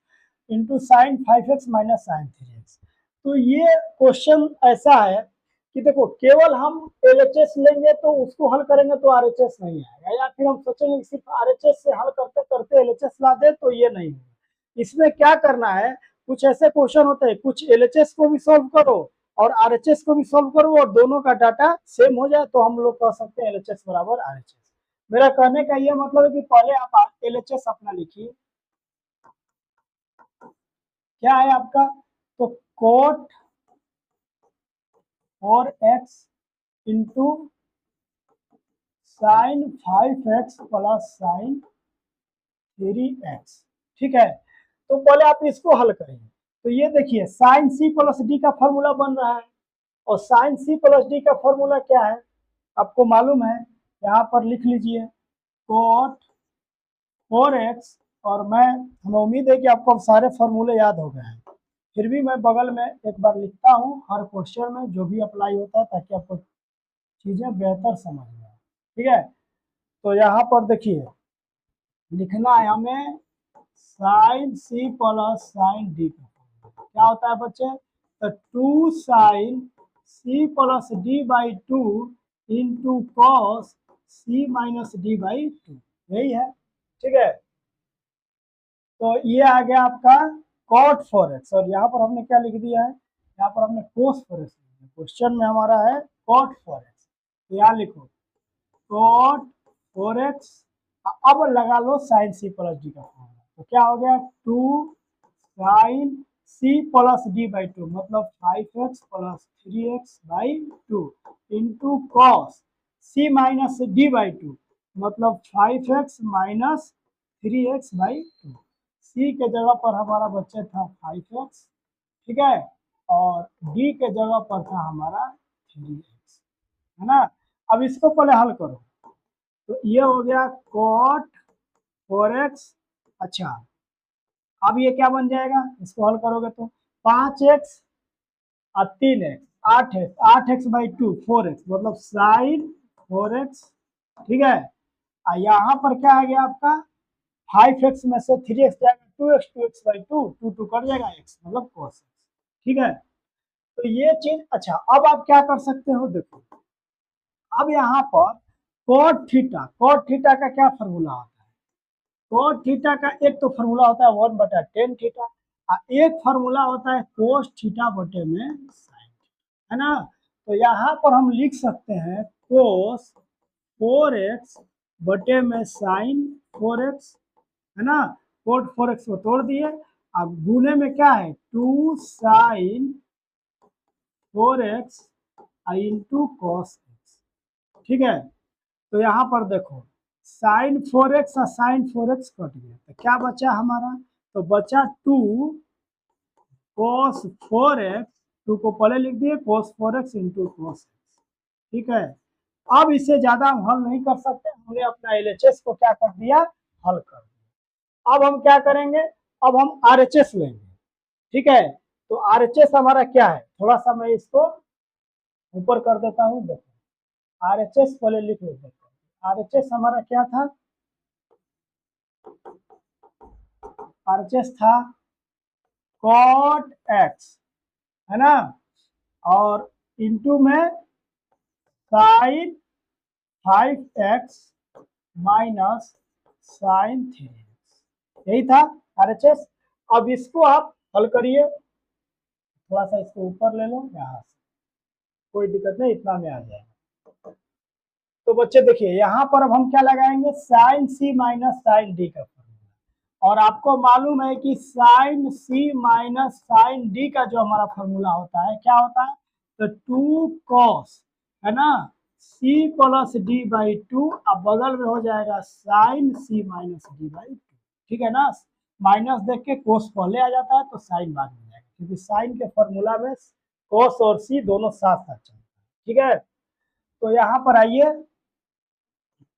into sine 5x minus sine 3x। तो ये क्वेश्चन ऐसा है कि देखो, केवल हम LHS लेंगे तो उसको हल करेंगे तो RHS नहीं आएगा, या फिर हम सोचेंगे कि सिर्फ RHS से हल करते करते LHS ला दे तो ये नहीं होगा। इसमें क्या करना है, कुछ ऐसे क्वेश्चन होते हैं, कुछ LHS को भी सॉल्व करो और RHS को भी सॉल्व करो और दोनों का डाटा सेम हो जाए, तो हम लोग कह सकते हैं LHS बराबर RHS। मेरा कहने का ये मतलब है कि पहले आप LHS अपना लिखिए, क्या है आपका, तो cot 4x into sine 5x plus sine 3x, ठीक है। तो पहले आप इसको हल करेंगे, तो ये देखिए साइन c प्लस डी का फॉर्मूला बन रहा है, और साइन c प्लस डी का फॉर्मूला क्या है आपको मालूम है, यहाँ पर लिख लीजिए cot 4x, और हमें उम्मीद है कि आपको अब सारे फॉर्मूले याद हो गए हैं, फिर भी मैं बगल में एक बार लिखता हूँ हर क्वेश्चन में जो भी अप्लाई होता है, ताकि आपको चीजें बेहतर समझ में आए, ठीक है। तो यहाँ पर देखिए लिखना है हमें sine C plus sine D का फॉर्मूला क्या होता है बच्चे, तो 2 sine C plus D by 2 into cos C minus D by 2, यही है, ठीक है। तो ये आ गया आपका cot 4x, और यहाँ पर हमने क्या लिख दिया है, यहाँ पर हमने cos 4x, क्वेश्चन में हमारा है cot 4x, तो यहाँ लिखो cot 4x, अब लगा लो साइन सी प्लस डी का फॉर्मूला, तो क्या हो गया 2 sine C plus D by 2 मतलब 5x plus 3x by 2 into cos C minus D by 2 मतलब 5x minus 3x by 2। C के जगह पर हमारा बच्चा था 5x, ठीक है, और डी के जगह पर था हमारा 3x, है ना। अब इसको पहले हल करो, तो ये हो गया cot 4x। अच्छा, अब ये क्या बन जाएगा, इसको हल करोगे तो 5x और 3x 8x, 8x by 2 4x मतलब साइन 4x, ठीक है। और यहाँ पर क्या आ गया आपका 5x में से 3x जाएगा 2x, 2x बाई 2 2 2 कट जाएगा x मतलब cos x, ठीक है। तो ये चीज, अच्छा अब आप क्या कर सकते हो, देखो अब यहाँ पर cot थीटा का क्या फॉर्मूला होता है, cot थीटा का एक तो फॉर्मूला होता है 1/tan थीटा, और एक फॉर्मूला होता है cos थीटा बटे में sin, है ना। तो यहाँ पर हम लिख सकते हैं cos 4x बटे में sin 4x, है ना। cot 4x को तोड़ दिए, अब गुने में क्या है 2 sin 4x into cos x, ठीक है। तो यहाँ पर देखो sin 4x और sin 4x कट गया, तो क्या बचा हमारा, तो बचा 2 cos 4x, 2 को पहले लिख दिए cos 4x into cos x, ठीक है। अब इससे ज्यादा हम हल नहीं कर सकते, हमने अपना LHS को क्या कर दिया, हल कर दिया। अब हम क्या करेंगे, अब हम RHS लेंगे, ठीक है। तो RHS हमारा क्या है, थोड़ा सा मैं इसको ऊपर कर देता हूँ, देखो RHS पहले लिख लेते हैं। RHS हमारा क्या था, RHS था cot x, है ना, और इंटू में sin 5x minus sin 3x, यही था RHS। अब इसको आप हल करिए, थोड़ा सा इसको ऊपर ले लो, यहाँ से कोई दिक्कत नहीं, इतना में आ जाएगा। तो बच्चे देखिए यहाँ पर अब हम क्या लगाएंगे, sin c minus sin d का फॉर्मूला, और आपको मालूम है कि sin c minus sin d का जो हमारा फॉर्मूला होता है क्या होता है, तो 2 cos, है ना, c प्लस डी बाई 2, अब बगल में हो जाएगा sin c minus D by 2, ठीक है ना। माइनस देख के cos पहले आ जाता है तो sin बाद में जाएगा, क्योंकि sin के फॉर्मूला में cos और c दोनों साथ साथ चलता है, ठीक है। तो यहाँ पर आइए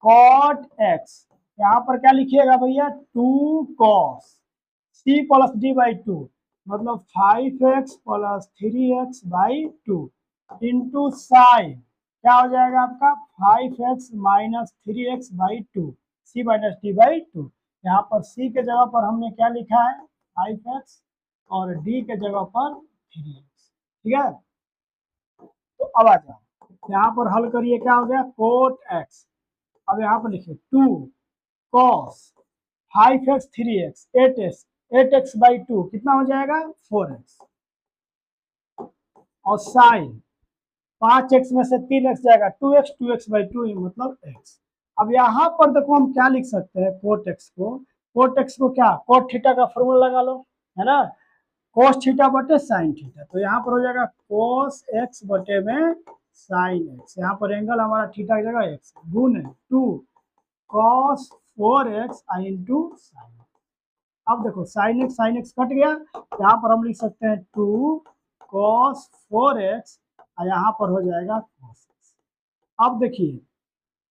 cot x, यहाँ पर क्या लिखिएगा भैया 2 cos c plus D by 2 मतलब 5x plus 3x by 2 into sine, क्या हो जाएगा आपका 5x minus 3x by 2 c minus D by 2। यहाँ पर c के जगह पर हमने क्या लिखा है 5x और d के जगह पर 3x, ठीक है। तो अब आ जाओ यहाँ पर हल करिए, क्या हो गया cot x, अब यहाँ पर लिखिए 2 cos 5x 3x 8x by 2 कितना हो जाएगा 4x, और साइन 5x में से 3x जाएगा 2x बाई 2 मतलब x। अब यहाँ पर देखो हम क्या लिख सकते हैं cot x को क्या cot थीटा का फॉर्मूला लगा लो, है ना, cos थीटा बटे sin थीटा, तो यहाँ पर हो जाएगा cos x बटे में sin x, यहाँ पर एंगल हमारा थीटा की जगह x गुण 2 cos 4x इंटू sin। अब देखो sin x कट गया, यहाँ पर हम लिख सकते हैं 2 cos 4x और यहाँ पर हो जाएगा cos x। अब देखिए,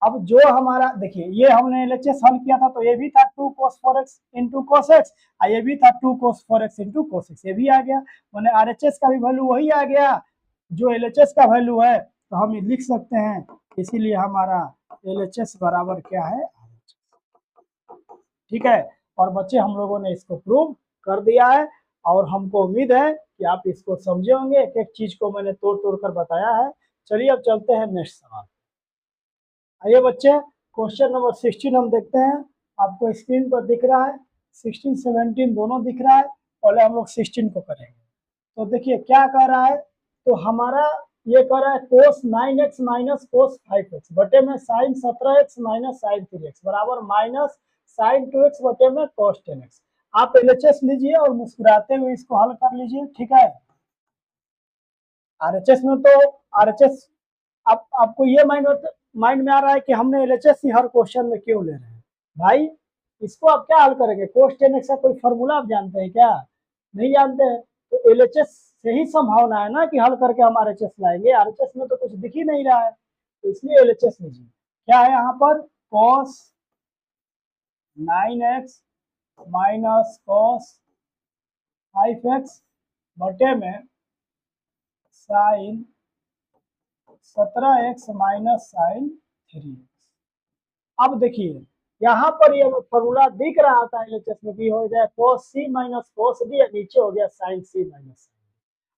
अब जो हमारा देखिए ये हमने LHS हल किया था, तो ये भी था 2 cos 4x into cos x, और ये भी था 2 cos 4x into cos x, ये भी आ गया, मैंने RHS का भी वैल्यू वही आ गया जो LHS का वैल्यू है, तो हम लिख सकते हैं, इसीलिए हमारा LHS बराबर क्या है, ठीक है। और बच्चे हम लोगों ने इसको प्रूव कर दिया है, और हमको उम्मीद है कि आप इसको समझे होंगे, एक एक चीज को मैंने तोड़ तोड़ कर बताया है। चलिए अब चलते हैं नेक्स्ट सवाल। आइए बच्चे क्वेश्चन नंबर 16 हम देखते हैं, आपको स्क्रीन पर दिख रहा है 16 17 दोनों दिख रहा है, पहले हम लोग 16 को करेंगे। तो देखिए क्या कह रहा है, तो हमारा ये कह रहा है कोस 9x माइनस कोस 5x बटे में sign 17x minus sine 3x बराबर माइनस साइन 2x बटे में कोस 10x। आप एलएचएस लीजिए और मुस्कुराते हुए इसको हल कर लीजिए, ठीक है। आरएचएस में तो आरएचएस आपको ये माइंड में आ रहा है कि हमने एलएचएस ही हर क्वेश्चन में क्यों ले रहे हैं भाई। इसको आप क्या हल करेंगे, कोस 10x का कोई फॉर्मूला आप जानते हैं क्या? नहीं जानते हैं, तो एलएचएस से ही संभावना है ना कि हल करके हम आरएचएस लाएंगे। आरएचएस में तो कुछ दिख ही नहीं रहा है, तो इसलिए एलएचएस लीजिए। क्या है यहाँ पर, cos 9x minus cos 5x बटे में sign 17x minus sine 3x। अब देखिए यहाँ पर ये फॉर्मूला दिख रहा था एलएचएस में कि हो जाए cos c माइनस cos d, नीचे हो गया साइन c माइनस।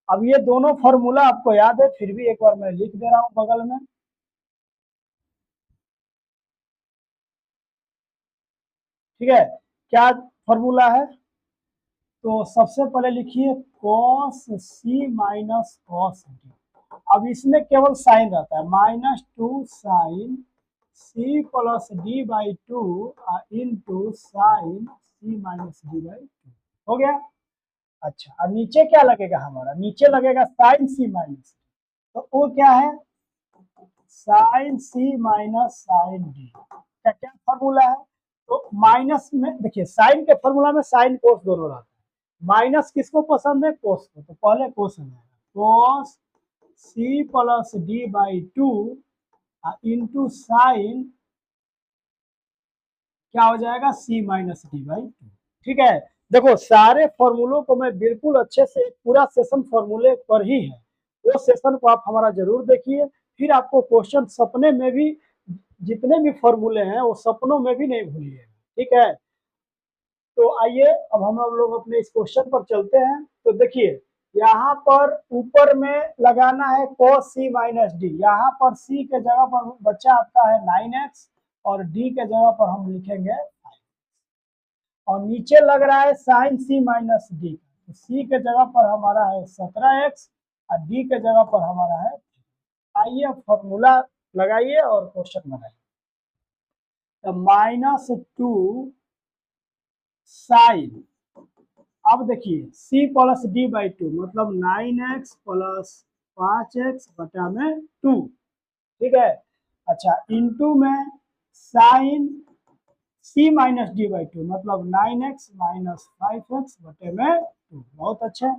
अब ये दोनों फॉर्मूला आपको याद है, फिर भी एक बार मैं लिख दे रहा हूं बगल में। ठीक है, क्या फॉर्मूला है, तो सबसे पहले लिखिए cos c माइनस cos d। अब इसमें केवल साइन रहता है, minus 2 sine c plus D by 2 into sine c minus D by 2 हो गया। अच्छा, अब नीचे क्या लगेगा हमारा, नीचे लगेगा साइन c माइनस, तो वो क्या है sine c minus sine D का क्या फॉर्मूला है। तो माइनस में देखिए साइन के फॉर्मूला में साइन कोस दोनों रहता है, माइनस किसको पसंद है, कोस को, तो पहले कोस है कोस c plus D by 2 into sine क्या हो जाएगा c माइनस डी बाई 2। ठीक है, देखो सारे फॉर्मूलों को मैं बिल्कुल अच्छे से, पूरा सेशन फॉर्मूले पर ही है, वो सेशन को आप हमारा जरूर देखिए, फिर आपको क्वेश्चन सपने में भी, जितने भी फॉर्मूले हैं वो सपनों में भी नहीं भूलिए, ठीक है। तो आइए अब हम लोग अपने इस क्वेश्चन पर चलते हैं। तो देखिए यहाँ पर ऊपर में लगाना है cos c माइनस डी, यहाँ पर c के जगह पर बच्चा आपका है 9x और d के जगह पर हम लिखेंगे 5, और नीचे लग रहा है साइन c माइनस डी, तो c के जगह पर हमारा है 17x और d के जगह पर हमारा है। आइए फॉर्मूला लगाइए और क्वेश्चन बनाइए। तो -2 साइन, अब देखिए c प्लस डी बाई 2 मतलब 9x प्लस 5x बटा में 2, ठीक है। अच्छा, इंटू में sine c minus D by 2 मतलब 9x माइनस 5x बटे में 2, बहुत अच्छा।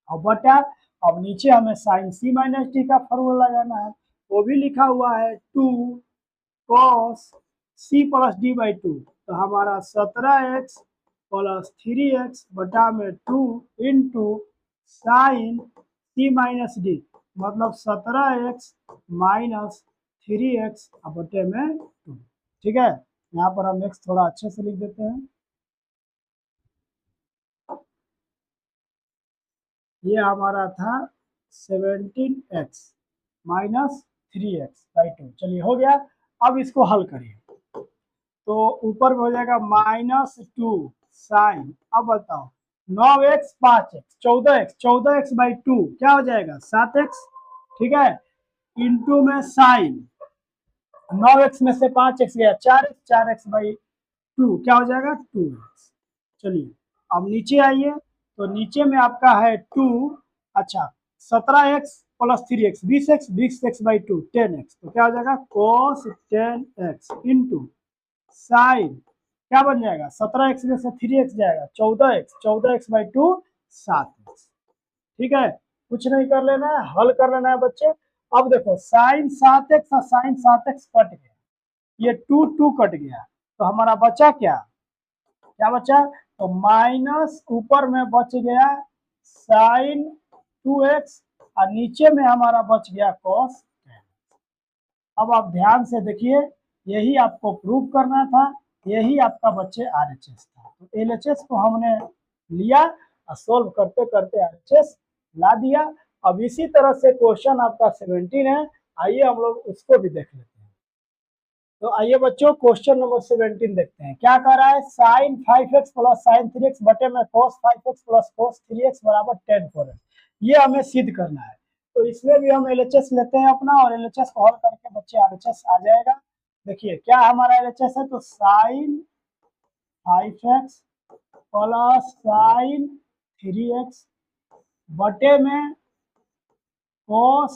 अब बटा, अब नीचे हमें साइन c माइनस डी का फॉर्मूला लगाना है, वो भी लिखा हुआ है 2 cos c plus D by 2, तो हमारा 17x प्लस 3x बटा में 2 into sine c minus D मतलब 17x माइनस 3x बटे में 2, ठीक है। यहाँ पर हम x थोड़ा अच्छे से लिख देते हैं, ये हमारा था 17x माइनस 3x बाई 2, चलिए हो गया। अब इसको हल करिए, तो ऊपर में हो जाएगा -2 साइन, अब बताओ 9x 5x 14x, 14x by 2 क्या हो जाएगा 7x, ठीक है। इंटू में साइन 9x में से 5x गया 4x, 4x बाई 2 क्या हो जाएगा 2x। चलिए अब नीचे आइए, तो नीचे में आपका है 2, अच्छा 17x plus 3x 20x, 20x by 2 10x, तो क्या हो जाएगा cos 10x इंटू साइन क्या बन जाएगा 17x में से 3x जाएगा 14x, 14x बाई 2 7x, ठीक है। कुछ नहीं कर लेना है, हल कर लेना है बच्चे। अब देखो साइन 7x और साइन 7x कट गया, ये 2 2 कट गया, तो हमारा बचा क्या, क्या बचा, तो माइनस ऊपर में बच गया साइन 2x और नीचे में हमारा बच गया cos 10। अब आप ध्यान से देखिए, यही आपको प्रूव करना था, यही आपका बच्चे आरएचएस था। तो एलएचएस को हमने लिया और सोल्व करते करते आरएचएस ला दिया। अब इसी तरह से क्वेश्चन आपका 17 है, आइए हम लोग उसको भी देख लेते हैं। तो आइए बच्चों क्वेश्चन नंबर 17 देखते हैं, क्या कह रहा है, sign 5x plus sine 3x बटे में cos 5x plus cos 3x बराबर tan 4x, ये हमें सिद्ध करना है। तो इसमें भी हम एलएचएस लेते हैं अपना, और एलएचएस को हल करके बच्चे आरएचएस आ जाएगा। देखिए क्या हमारा एलएचएस है, तो sign 5x plus sine 3x बटे में cos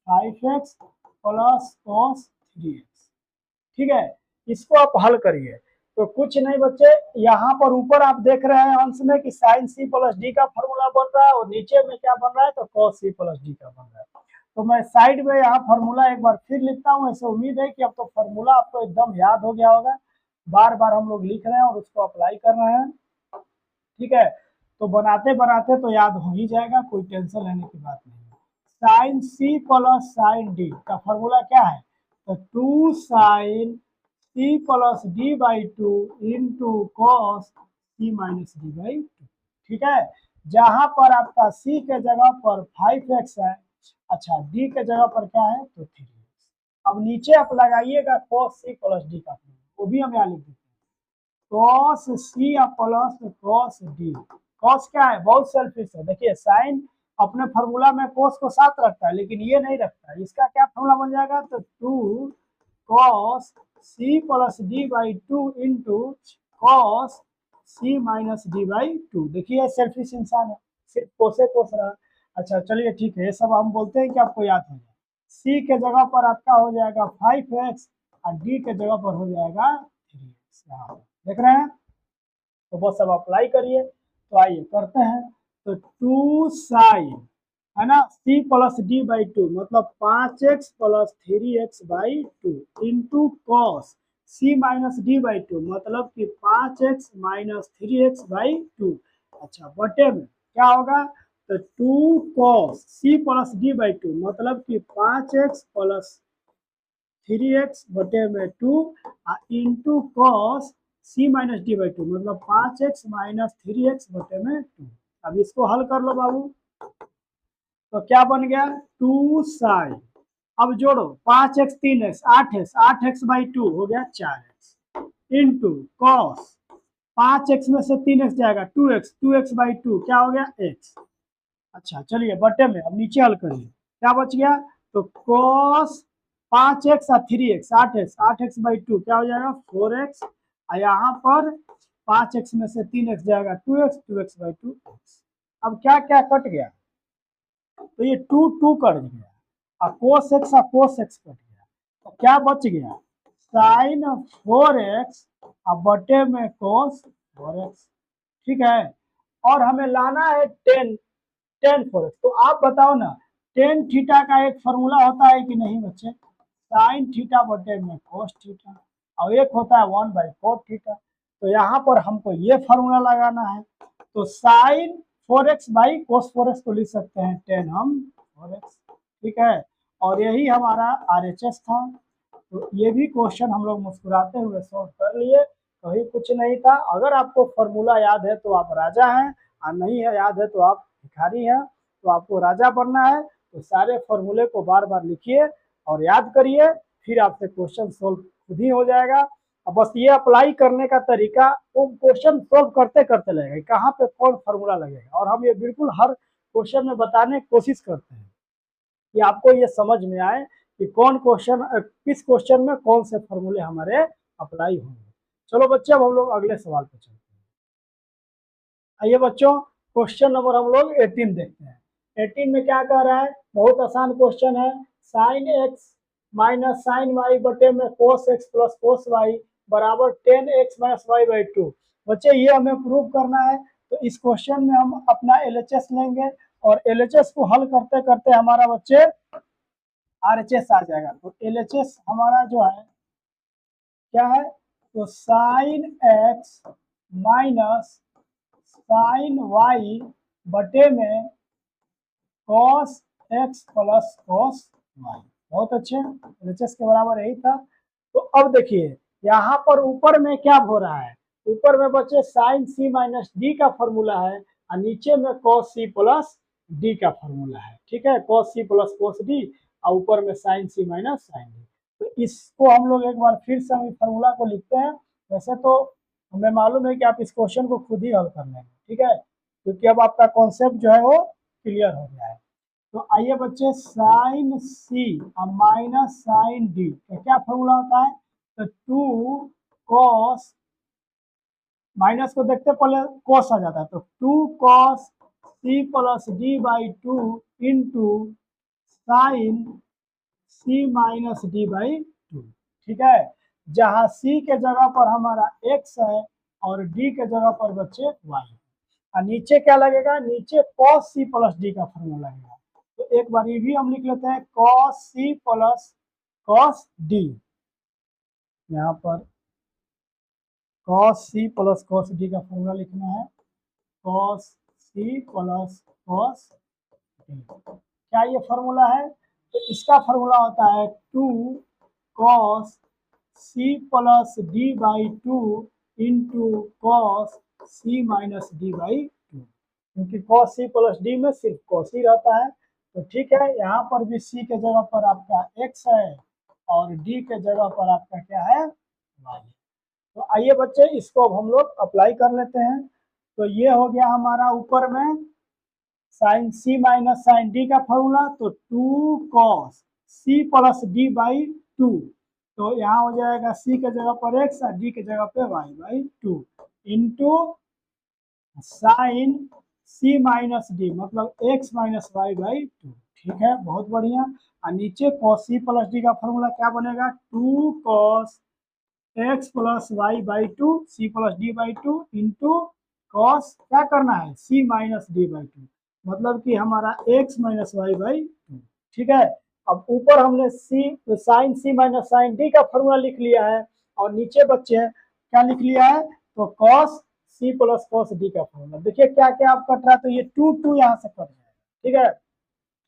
5x plus cos 3x। ठीक है, इसको आप हल करिए। तो कुछ नहीं बच्चे, यहाँ पर ऊपर आप देख रहे हैं अंश में कि साइन सी प्लस डी का फॉर्मूला बन रहा है, और नीचे में क्या बन रहा है, तो cos सी प्लस डी का बन रहा है। तो मैं साइड में यहाँ फॉर्मूला एक बार फिर लिखता हूँ। ऐसे उम्मीद है कि अब तो फॉर्मूला आपको एकदम याद हो गया होगा। बार बार हम लोग लिख रहे हैं और उसको अप्लाई कर रहे हैं। ठीक है, तो बनाते बनाते तो याद हो ही जाएगा, कोई टेंशन लेने की बात नहीं है। Sine C plus sine D का फॉर्मूला क्या है, तो 2 sine C plus D by 2 into cos C minus D by 2। ठीक है, जहां पर आपका सी के जगह पर 5x है, अच्छा डी के जगह पर क्या है, तो 3x। अब नीचे आप लगाइएगा cos सी प्लस डी का फॉर्मूला, वो भी हम यहाँ लिख देते हैं, cos C plus cos D. cos क्या है, बहुत सेल्फिश है। देखिए साइन अपने फॉर्मूला में cos को साथ रखता है, लेकिन ये नहीं रखता है। इसका क्या फॉर्मूला बन जाएगा, तो 2 cos C plus D by 2 into cos C minus D by 2। देखिए सेल्फिश इंसान है, सिर्फ कोसे कोस रहा। अच्छा चलिए ठीक है, ये सब हम बोलते हैं कि आपको याद हो जाए। सी के जगह पर आपका हो जाएगा 5x और डी के जगह पर हो जाएगा 3x। यहाँ देख रहे हैं, तो बस अब अप्लाई करिए। तो आइए करते हैं। तो 2 साइन है ना सी प्लस डी बाई 2 मतलब 5x plus 3x by 2 into cos C minus D by 2 मतलब कि 5x माइनस 3x बाई 2। अच्छा बटे में क्या होगा, तो 2 cos C plus D by 2 मतलब कि 5x प्लस 3x बटे में 2 into cos C minus D by 2 मतलब 5x माइनस 3x बटे में 2। अब इसको हल कर लो बाबू, तो क्या बन गया, 2 साइन, अब जोड़ो 5x 3x 8x 8x by 2 हो गया 4x इंटू कॉस 5x में से 3x जाएगा 2x 2x बाई 2 क्या हो गया x। अच्छा चलिए बटे में अब नीचे हल करिए, क्या बच गया, तो कॉस 5x और 3x 8x 8x बाई 2 क्या हो जाएगा 4x, और यहाँ पर 5x में से 3x जाएगा 2x 2x बाई 2। अब क्या क्या कट गया, तो ये 2 2 कट गया और cos x और cos x कट गया, तो क्या बच गया, साइन 4x और बटे में cos 4x। ठीक है, और हमें लाना है टेन 4x। तो आप बताओ ना, टेन थीटा का एक फॉर्मूला होता है कि नहीं बच्चे, साइन थीटा बटे में cos थीटा, और एक होता है 1/4 थीटा। तो यहाँ पर हमको ये फॉर्मूला लगाना है। तो sign 4x by cos 4x को लिख सकते हैं टेन हम 4x। ठीक है, और यही हमारा आरएचएस था। तो ये भी क्वेश्चन हम लोग मुस्कुराते हुए सॉल्व कर लिए, कहीं कुछ नहीं था। अगर आपको फॉर्मूला याद है तो आप राजा हैं, और नहीं है याद है तो आप भिखारी हैं। तो आपको राजा बनना है, तो सारे फॉर्मूले को बार बार लिखिए और याद करिए, फिर आपसे क्वेश्चन सोल्व खुद ही हो जाएगा। अब बस ये अप्लाई करने का तरीका, वो क्वेश्चन सोल्व करते करते लगेगा कहाँ पे कौन फॉर्मूला लगेगा, और हम ये बिल्कुल हर क्वेश्चन में बताने की कोशिश करते हैं कि आपको ये समझ में आए कि कौन क्वेश्चन किस क्वेश्चन में कौन से फॉर्मूले हमारे अप्लाई होंगे। चलो बच्चे अब हम लोग अगले सवाल पे चलते हैं। आइए बच्चों, क्वेश्चन नंबर हम लोग 18 देखते हैं। 18 में क्या कह रहा है, बहुत आसान क्वेश्चन है। Sine X minus sine Y बटे में cos X plus cos Y बराबर 10x माइनस वाई बाई 2। बच्चे ये हमें प्रूव करना है। तो इस क्वेश्चन में हम अपना एलएचएस लेंगे, और एलएचएस को हल करते करते हमारा बच्चे आरएचएस आ जाएगा। तो एलएचएस हमारा जो है क्या है, तो sine X minus sine Y बटे में cos X plus cos Y. बहुत अच्छे, एलएचएस के बराबर यही था। तो अब देखिए यहाँ पर ऊपर में क्या हो रहा है, ऊपर में बच्चे साइन सी माइनस डी का फॉर्मूला है, और नीचे में कॉस सी प्लस डी का फॉर्मूला है। ठीक है, cos C plus cos D, और ऊपर में sine C minus sine D. तो इसको हम लोग एक बार फिर से हम फॉर्मूला को लिखते हैं। वैसे तो हमें मालूम है कि आप इस क्वेश्चन को खुद ही हल कर लेंगे, ठीक है, क्योंकि अब आपका कॉन्सेप्ट जो है वो क्लियर हो गया है। तो आइए बच्चे, साइन सी और माइनस साइन डी का क्या फॉर्मूला होता है? तो 2 cos, माइनस को देखते पहले cos आ जाता है, तो 2 cos C plus D by 2 into sine C minus D by 2। ठीक है, जहां सी के जगह पर हमारा x है और डी के जगह पर बच्चे y है। और नीचे क्या लगेगा? नीचे cos सी प्लस डी का फॉर्मूला लगेगा। तो एक बार ये भी हम लिख लेते हैं, cos C plus cos D. यहाँ पर cos C plus cos D का फॉर्मूला लिखना है, cos C plus cos D. क्या ये फॉर्मूला है? तो इसका फॉर्मूला होता है 2 cos C plus D by 2 इंटू cos C minus D by 2, क्योंकि cos सी प्लस डी में सिर्फ cos ही रहता है। तो ठीक है, यहाँ पर भी c के जगह पर आपका x है और d के जगह पर आपका क्या है? y। तो आइए बच्चे, इसको अब हम लोग अप्लाई कर लेते हैं। तो ये हो गया हमारा ऊपर में sine C minus sine D का फॉर्मूला, तो 2 cos C plus D by 2। तो यहाँ हो जाएगा c के जगह पर x और d के जगह पे y by 2 into sine C minus D मतलब x माइनस वाई बाई 2। ठीक है, बहुत बढ़िया। और नीचे cos सी प्लस डी का फॉर्मूला क्या बनेगा? 2 cos x plus Y by 2 C plus D by 2 into cos क्या करना है? c माइनस डी बाई 2, मतलब कि हमारा x माइनस वाई बाई 2। ठीक है, अब ऊपर हमने c sign C minus sine D का फॉर्मूला लिख लिया है और नीचे बच्चे क्या लिख लिया है? तो cos C plus cos D का फॉर्मूला। देखिए क्या क्या आप कट रहा है, तो ये 2 यहाँ से कट जाएगा। ठीक है,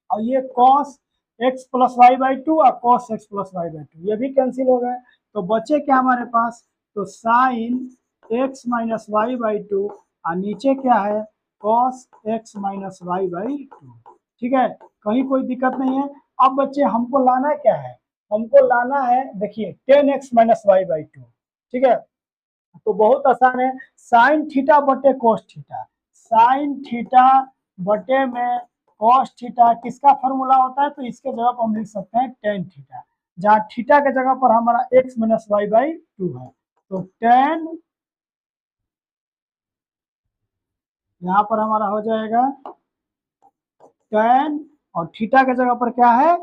और ये cos X plus Y by 2 और cos X plus Y by 2 ये भी कैंसिल हो गए। तो बचे क्या हमारे पास? तो sine X minus Y by 2 और नीचे क्या है? Cos X minus Y by 2। ठीक है, कहीं कोई दिक्कत नहीं है। अब बच्चे हमको लाना क्या है? हमको लाना है, देखिए 10x माइनस वाई बाई 2। ठीक है, तो बहुत आसान है, साइन थीटा बटे कोस थीटा। साइन थीटा बटे में कोस थीटा किसका फॉर्मूला होता है? तो इसके जगह पर हम लिख सकते हैं टेन थीटा, जहाँ थीटा के जगह पर हमारा x माइनस वाई बाई 2 है। तो टेन यहाँ पर हमारा हो जाएगा टेन और थीटा के जगह पर क्या है?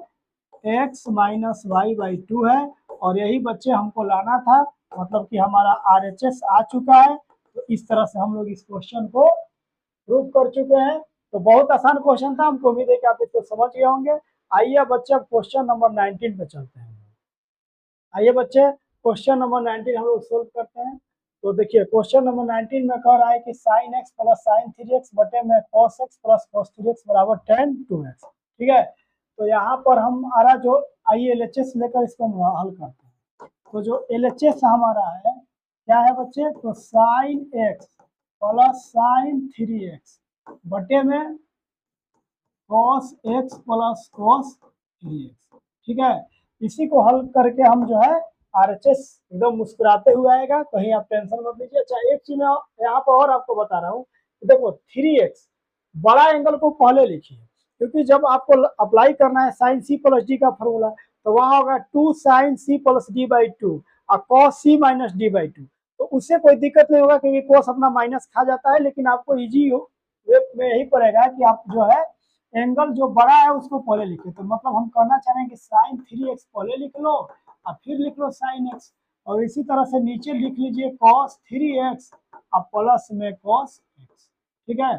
x माइनस वाई बाई 2 है। और यही बच्चे हमको लाना था, मतलब कि हमारा RHS आ चुका है। तो इस तरह से हम लोग इस क्वेश्चन को प्रूव कर चुके हैं। तो बहुत आसान क्वेश्चन था, हमको उम्मीद है कि आप इसको समझ गए होंगे। आइए बच्चे, अब क्वेश्चन नंबर 19 पे चलते हैं। आइए बच्चे, क्वेश्चन नंबर 19 हम लोग सोल्व करते हैं। तो देखिए क्वेश्चन नंबर 19 में कह रहा है कि sine x plus sine 3x बटे में cos X plus cos 3x बराबर टेन 2x। ठीक है, तो यहाँ पर हमारा जो आइए LHS लेकर इसको हम हल करते हैं। तो जो LHS हमारा है क्या है बच्चे? तो sine x plus sine 3x बटे में cos X plus cos 3x। ठीक है, इसी को हल करके हम जो है RHS एकदम मुस्कुराते हुए आएगा, कहीं आप टेंशन मत लीजिए। अच्छा, एक चीज मैं यहाँ पर और आपको बता रहा हूँ, देखो 3x बड़ा एंगल को पहले लिखिए, क्योंकि जब आपको अप्लाई करना है साइन सी प्लस डी का फॉर्मूला, तो वहां होगा 2 sine C plus D by 2 और cos C minus D by 2। तो उससे कोई दिक्कत नहीं होगा, क्योंकि कॉस अपना माइनस खा जाता है। लेकिन आपको इजी वे में यही पड़ेगा कि आप जो है एंगल जो बड़ा है उसको पहले लिखे। तो मतलब हम कहना चाह रहे हैं कि साइन 3x पहले लिख लो और फिर लिख लो साइन x, और इसी तरह से नीचे लिख लीजिए cos 3x और प्लस में cos x। ठीक है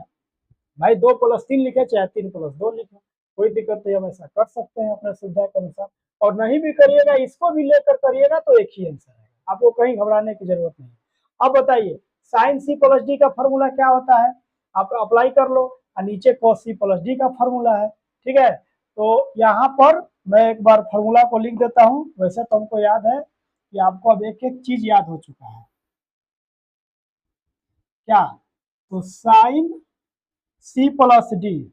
भाई, 2 प्लस 3 लिखे चाहे 3 प्लस 2 लिखे, कोई दिक्कत नहीं, हम ऐसा कर सकते हैं अपने सुविधा के अनुसार। और नहीं भी करिएगा, इसको भी लेकर करिएगा तो एक ही आंसर है, आपको कहीं घबराने की जरूरत नहीं। अब बताइए साइन सी प्लस डी का फॉर्मूला क्या होता है? आप अप्लाई कर लो, और नीचे cos सी प्लस डी का फॉर्मूला है। ठीक है, तो यहाँ पर मैं एक बार फॉर्मूला को लिख देता हूँ। वैसे तो हमको याद है कि आपको अब एक एक चीज याद हो चुका है। क्या? तो साइन सी प्लस डी,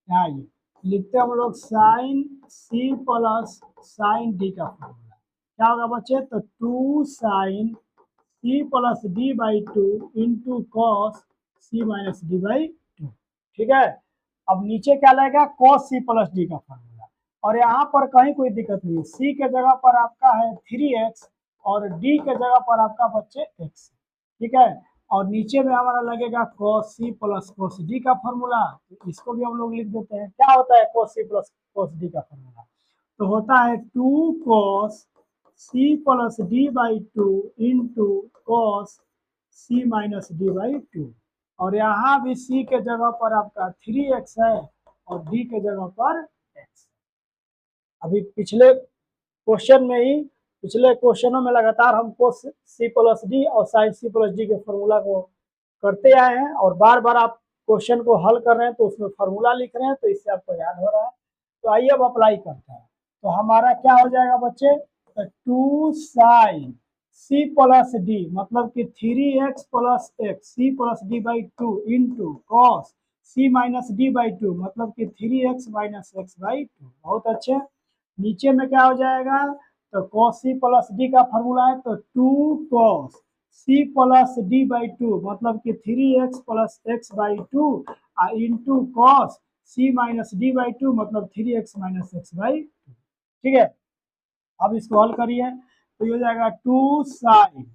क्या ये लिखते हैं हम लोग? Sine C plus sine D का फॉर्मूला क्या होगा बच्चे? तो 2 sine C plus D by 2 into cos C minus D by two. ठीक है, अब नीचे क्या लगेगा, cos सी प्लस डी का फॉर्मूला। और यहाँ पर कहीं कोई दिक्कत नहीं है, सी के जगह पर आपका है 3x और डी के जगह पर आपका बच्चे x। ठीक है, और नीचे में हमारा लगेगा cos C plus cos D का फॉर्मूला। इसको भी हम लोग लिख देते हैं। क्या होता है cos C plus cos D का फॉर्मूला, तो होता है 2 cos C plus D by two into cos C minus D by two. और यहाँ भी c के जगह पर आपका 3x है और d के जगह पर x। अभी पिछले क्वेश्चन में ही, पिछले क्वेश्चनों में लगातार हमको सी प्लस डी और साइन सी प्लस डी के फॉर्मूला को करते आए हैं, और बार बार आप क्वेश्चन को हल कर रहे हैं तो उसमें फॉर्मूला लिख रहे हैं, तो इससे आपको याद हो रहा है। तो आइए अब अप्लाई करते हैं। तो हमारा क्या हो जाएगा बच्चे, 2 साइन सी प्लस डी मतलब कि 3x plus X C plus D by two into cos C minus D by two मतलब कि 3x minus x by to. बहुत अच्छे। नीचे में क्या हो जाएगा, तो cos सी प्लस डी का फॉर्मूला है, तो 2 cos C plus D by two मतलब कि 3x plus X by two into cos C minus D by two मतलब 3x minus x by two. ठीक है, अब इसको हल करिए तो ये हो जाएगा 2 साइन,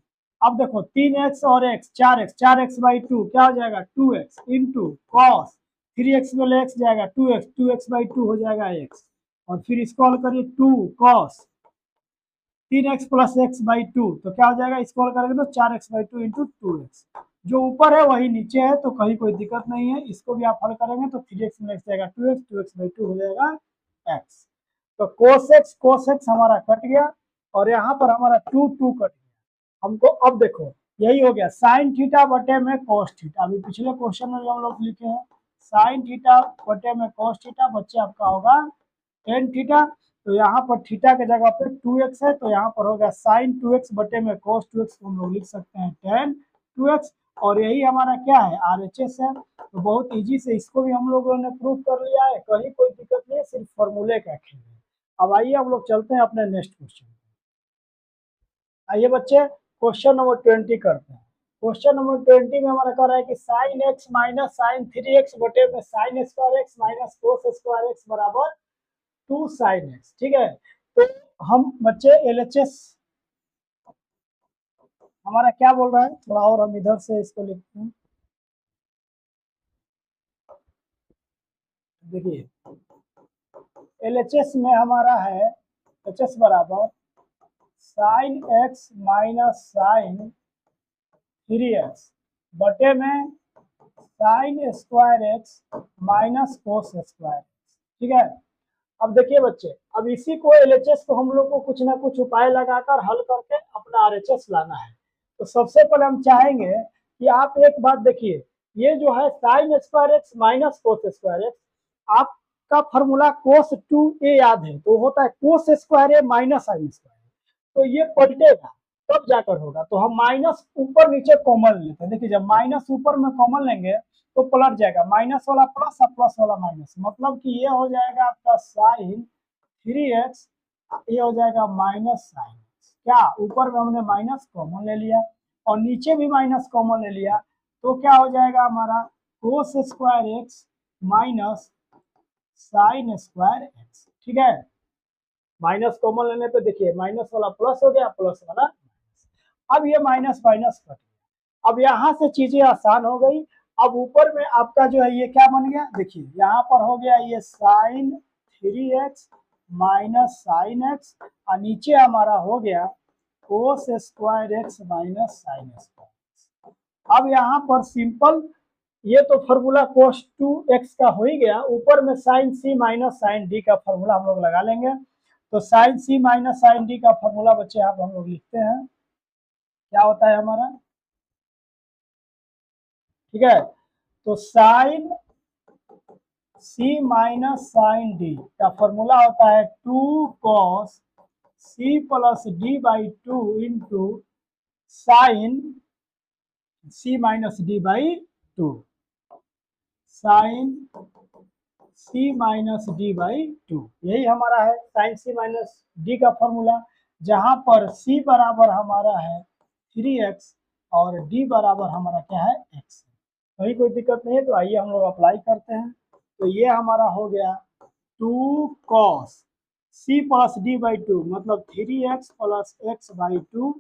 अब देखो 3x और x 4x बाई टू क्या हो जाएगा 2x इंटू कॉस 3x में x जाएगा 2x बाई टू हो जाएगा x। और फिर इसको हल करिए 2 cos 3x plus X by to, तो क्या हो जाएगा, इसको हल करेंगे तो 4x by two into 2x। जो ऊपर है वही नीचे है, तो कहीं कोई दिक्कत नहीं है। इसको भी आप हल करेंगे तो 3x में x जाएगा 2x बाई टू हो जाएगा x। तो cos x हमारा कट गया और यहाँ पर हमारा 2 कट गया। हमको अब देखो यही हो गया साइन थीटा बटे में cos थीटा। अभी पिछले क्वेश्चन में हम लोग लिखे हैं साइन थीटा बटे में cos थीटा, बच्चे आपका होगा टेन थीटा। तो यहाँ पर थीटा के जगह पे 2x है, तो यहाँ पर होगा साइन 2x बटे में cos 2x को हम लोग लिख सकते हैं टेन 2x। और यही हमारा क्या है RHS है। तो बहुत इजी से इसको भी हम लोगों ने प्रूव कर लिया है, कहीं कोई दिक्कत नहीं है, सिर्फ फॉर्मूले का खेल है। अब आइए हम लोग चलते हैं अपने नेक्स्ट क्वेश्चन। आइए बच्चे क्वेश्चन नंबर 20 करते हैं। क्वेश्चन नंबर 20 में हमारा कह रहा है कि sign X minus sine 3x बटे में sine square x minus cos square x बराबर 2 साइन एक्स। ठीक है, तो हम बच्चे LHS हमारा क्या बोल रहा है, थोड़ा और हम इधर से इसको लिखते हैं। देखिए LHS में हमारा है LHS बराबर sign X minus sine 3x बटे में sine square x minus cos square x. ठीक है, अब देखिए बच्चे, अब इसी को LHS को हम लोग को कुछ ना कुछ उपाय लगाकर हल करके अपना RHS लाना है। तो सबसे पहले हम चाहेंगे कि आप एक बात देखिए, ये जो है sine square x minus cos square x, आपका फॉर्मूला कोस 2a याद है, तो होता है कोस स्क्वायर ए माइनस साइन स्क्वायर। तो ये पलटेगा तब जाकर होगा, तो हम माइनस ऊपर नीचे कॉमन लेते हैं। देखिए जब माइनस ऊपर में कॉमन लेंगे तो पलट जाएगा, माइनस वाला प्लस और प्लस वाला माइनस, मतलब कि ये हो जाएगा आपका साइन 3x, ये हो जाएगा माइनस साइन एक्स। क्या ऊपर में हमने माइनस कॉमन ले लिया और नीचे भी माइनस कॉमन ले लिया, तो क्या हो जाएगा हमारा cos square x minus sine square x. ठीक है, माइनस कॉमन लेने पे देखिए माइनस वाला प्लस हो गया, प्लस वाला माइनस। अब ये माइनस माइनस कट गया। अब यहाँ से चीजें आसान हो गई। अब ऊपर में आपका जो है ये क्या बन गया, देखिए यहाँ पर हो गया ये sign 3x minus sine x और नीचे हमारा हो गया cos square x minus sine square. अब यहाँ पर सिंपल ये तो फॉर्मूला cos 2x का हो ही गया, ऊपर में sine c minus sine d का फॉर्मूला हम लोग लगा लेंगे। तो sine c minus sine d का फॉर्मूला बच्चे यहाँ हम लोग लिखते हैं, क्या होता है हमारा। ठीक है, तो sine c minus sine d का फॉर्मूला होता है 2 cos c plus d by two into sine c minus d by two, sine c minus D by two. यही हमारा है साइन c माइनस डी का फॉर्मूला, जहां पर c बराबर हमारा है 3x और d बराबर हमारा क्या है x। वही कोई दिक्कत नहीं है। तो आइए हम लोग अप्लाई करते हैं। तो ये हमारा हो गया 2 cos c plus D by two, मतलब 3x plus X by two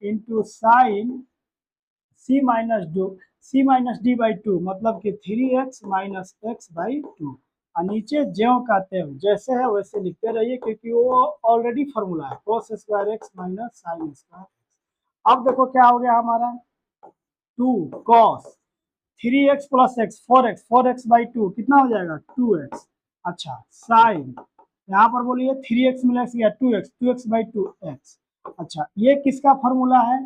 into sine C minus D by two, मतलब कि 3x minus x by two. और नीचे ज्यों का त्यों जैसे है वैसे लिखते रहिए, क्योंकि वो ऑलरेडी फॉर्मूला है cos square x minus sine square. अब देखो क्या हो गया हमारा 2 cos 3x plus x 4x by two कितना हो जाएगा 2x। अच्छा साइन यहाँ पर बोलिए 3x मिलेगा या 2x बाई टू एक्स। अच्छा ये किसका फॉर्मूला है,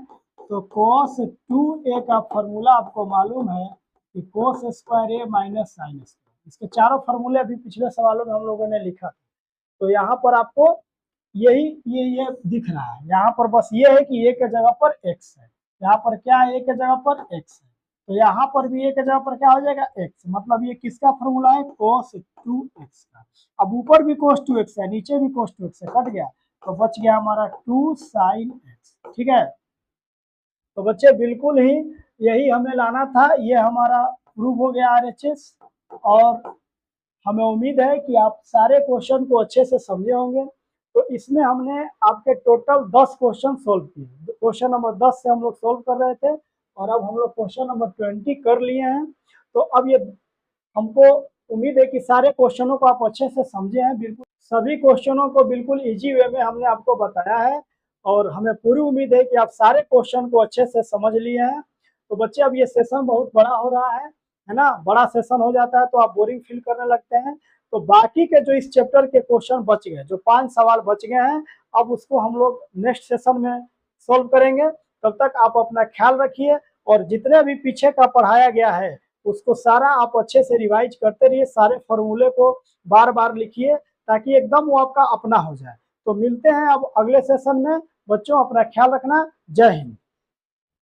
तो cos 2a का फॉर्मूला आपको मालूम है कि cos square a minus sine square. इसके चारों फॉर्मूले अभी पिछले सवालों में हम लोगों ने लिखा। तो यहाँ पर आपको यही ये दिख रहा है। यहाँ पर बस ये है कि a के जगह पर x है, यहाँ पर क्या है a के जगह पर x है, तो यहाँ पर भी a के जगह पर क्या हो जाएगा x। मतलब ये किसका फॉर्मूला है cos 2x का। अब ऊपर भी cos 2x है, नीचे भी cos 2x है, कट गया तो बच गया हमारा 2 sin x। ठीक है, तो बच्चे बिल्कुल ही यही हमें लाना था। ये हमारा प्रूव हो गया RHS, और हमें उम्मीद है कि आप सारे क्वेश्चन को अच्छे से समझे होंगे। तो इसमें हमने आपके टोटल 10 क्वेश्चन सोल्व किए। क्वेश्चन नंबर 10 से हम लोग सोल्व कर रहे थे, और अब हम लोग क्वेश्चन नंबर 20 कर लिए हैं। तो अब ये हमको उम्मीद है कि सारे क्वेश्चनों को आप अच्छे से समझे हैं। बिल्कुल सभी क्वेश्चनों को बिल्कुल इजी वे में हमने आपको बताया है, और हमें पूरी उम्मीद है कि आप सारे क्वेश्चन को अच्छे से समझ लिए हैं। तो बच्चे अब ये सेशन बहुत बड़ा हो रहा है ना, बड़ा सेशन हो जाता है तो आप बोरिंग फील करने लगते हैं। तो बाकी के जो इस चैप्टर के क्वेश्चन बच गए, जो 5 सवाल बच गए हैं, अब उसको हम लोग नेक्स्ट सेशन में सोल्व करेंगे। तब तक आप अपना ख्याल रखिए, और जितने भी पीछे का पढ़ाया गया है उसको सारा आप अच्छे से रिवाइज करते रहिए, सारे फॉर्मूले को बार बार लिखिए, ताकि एकदम वो आपका अपना हो जाए। तो मिलते हैं अब अगले सेशन में। बच्चों अपना ख्याल रखना। जय हिंद।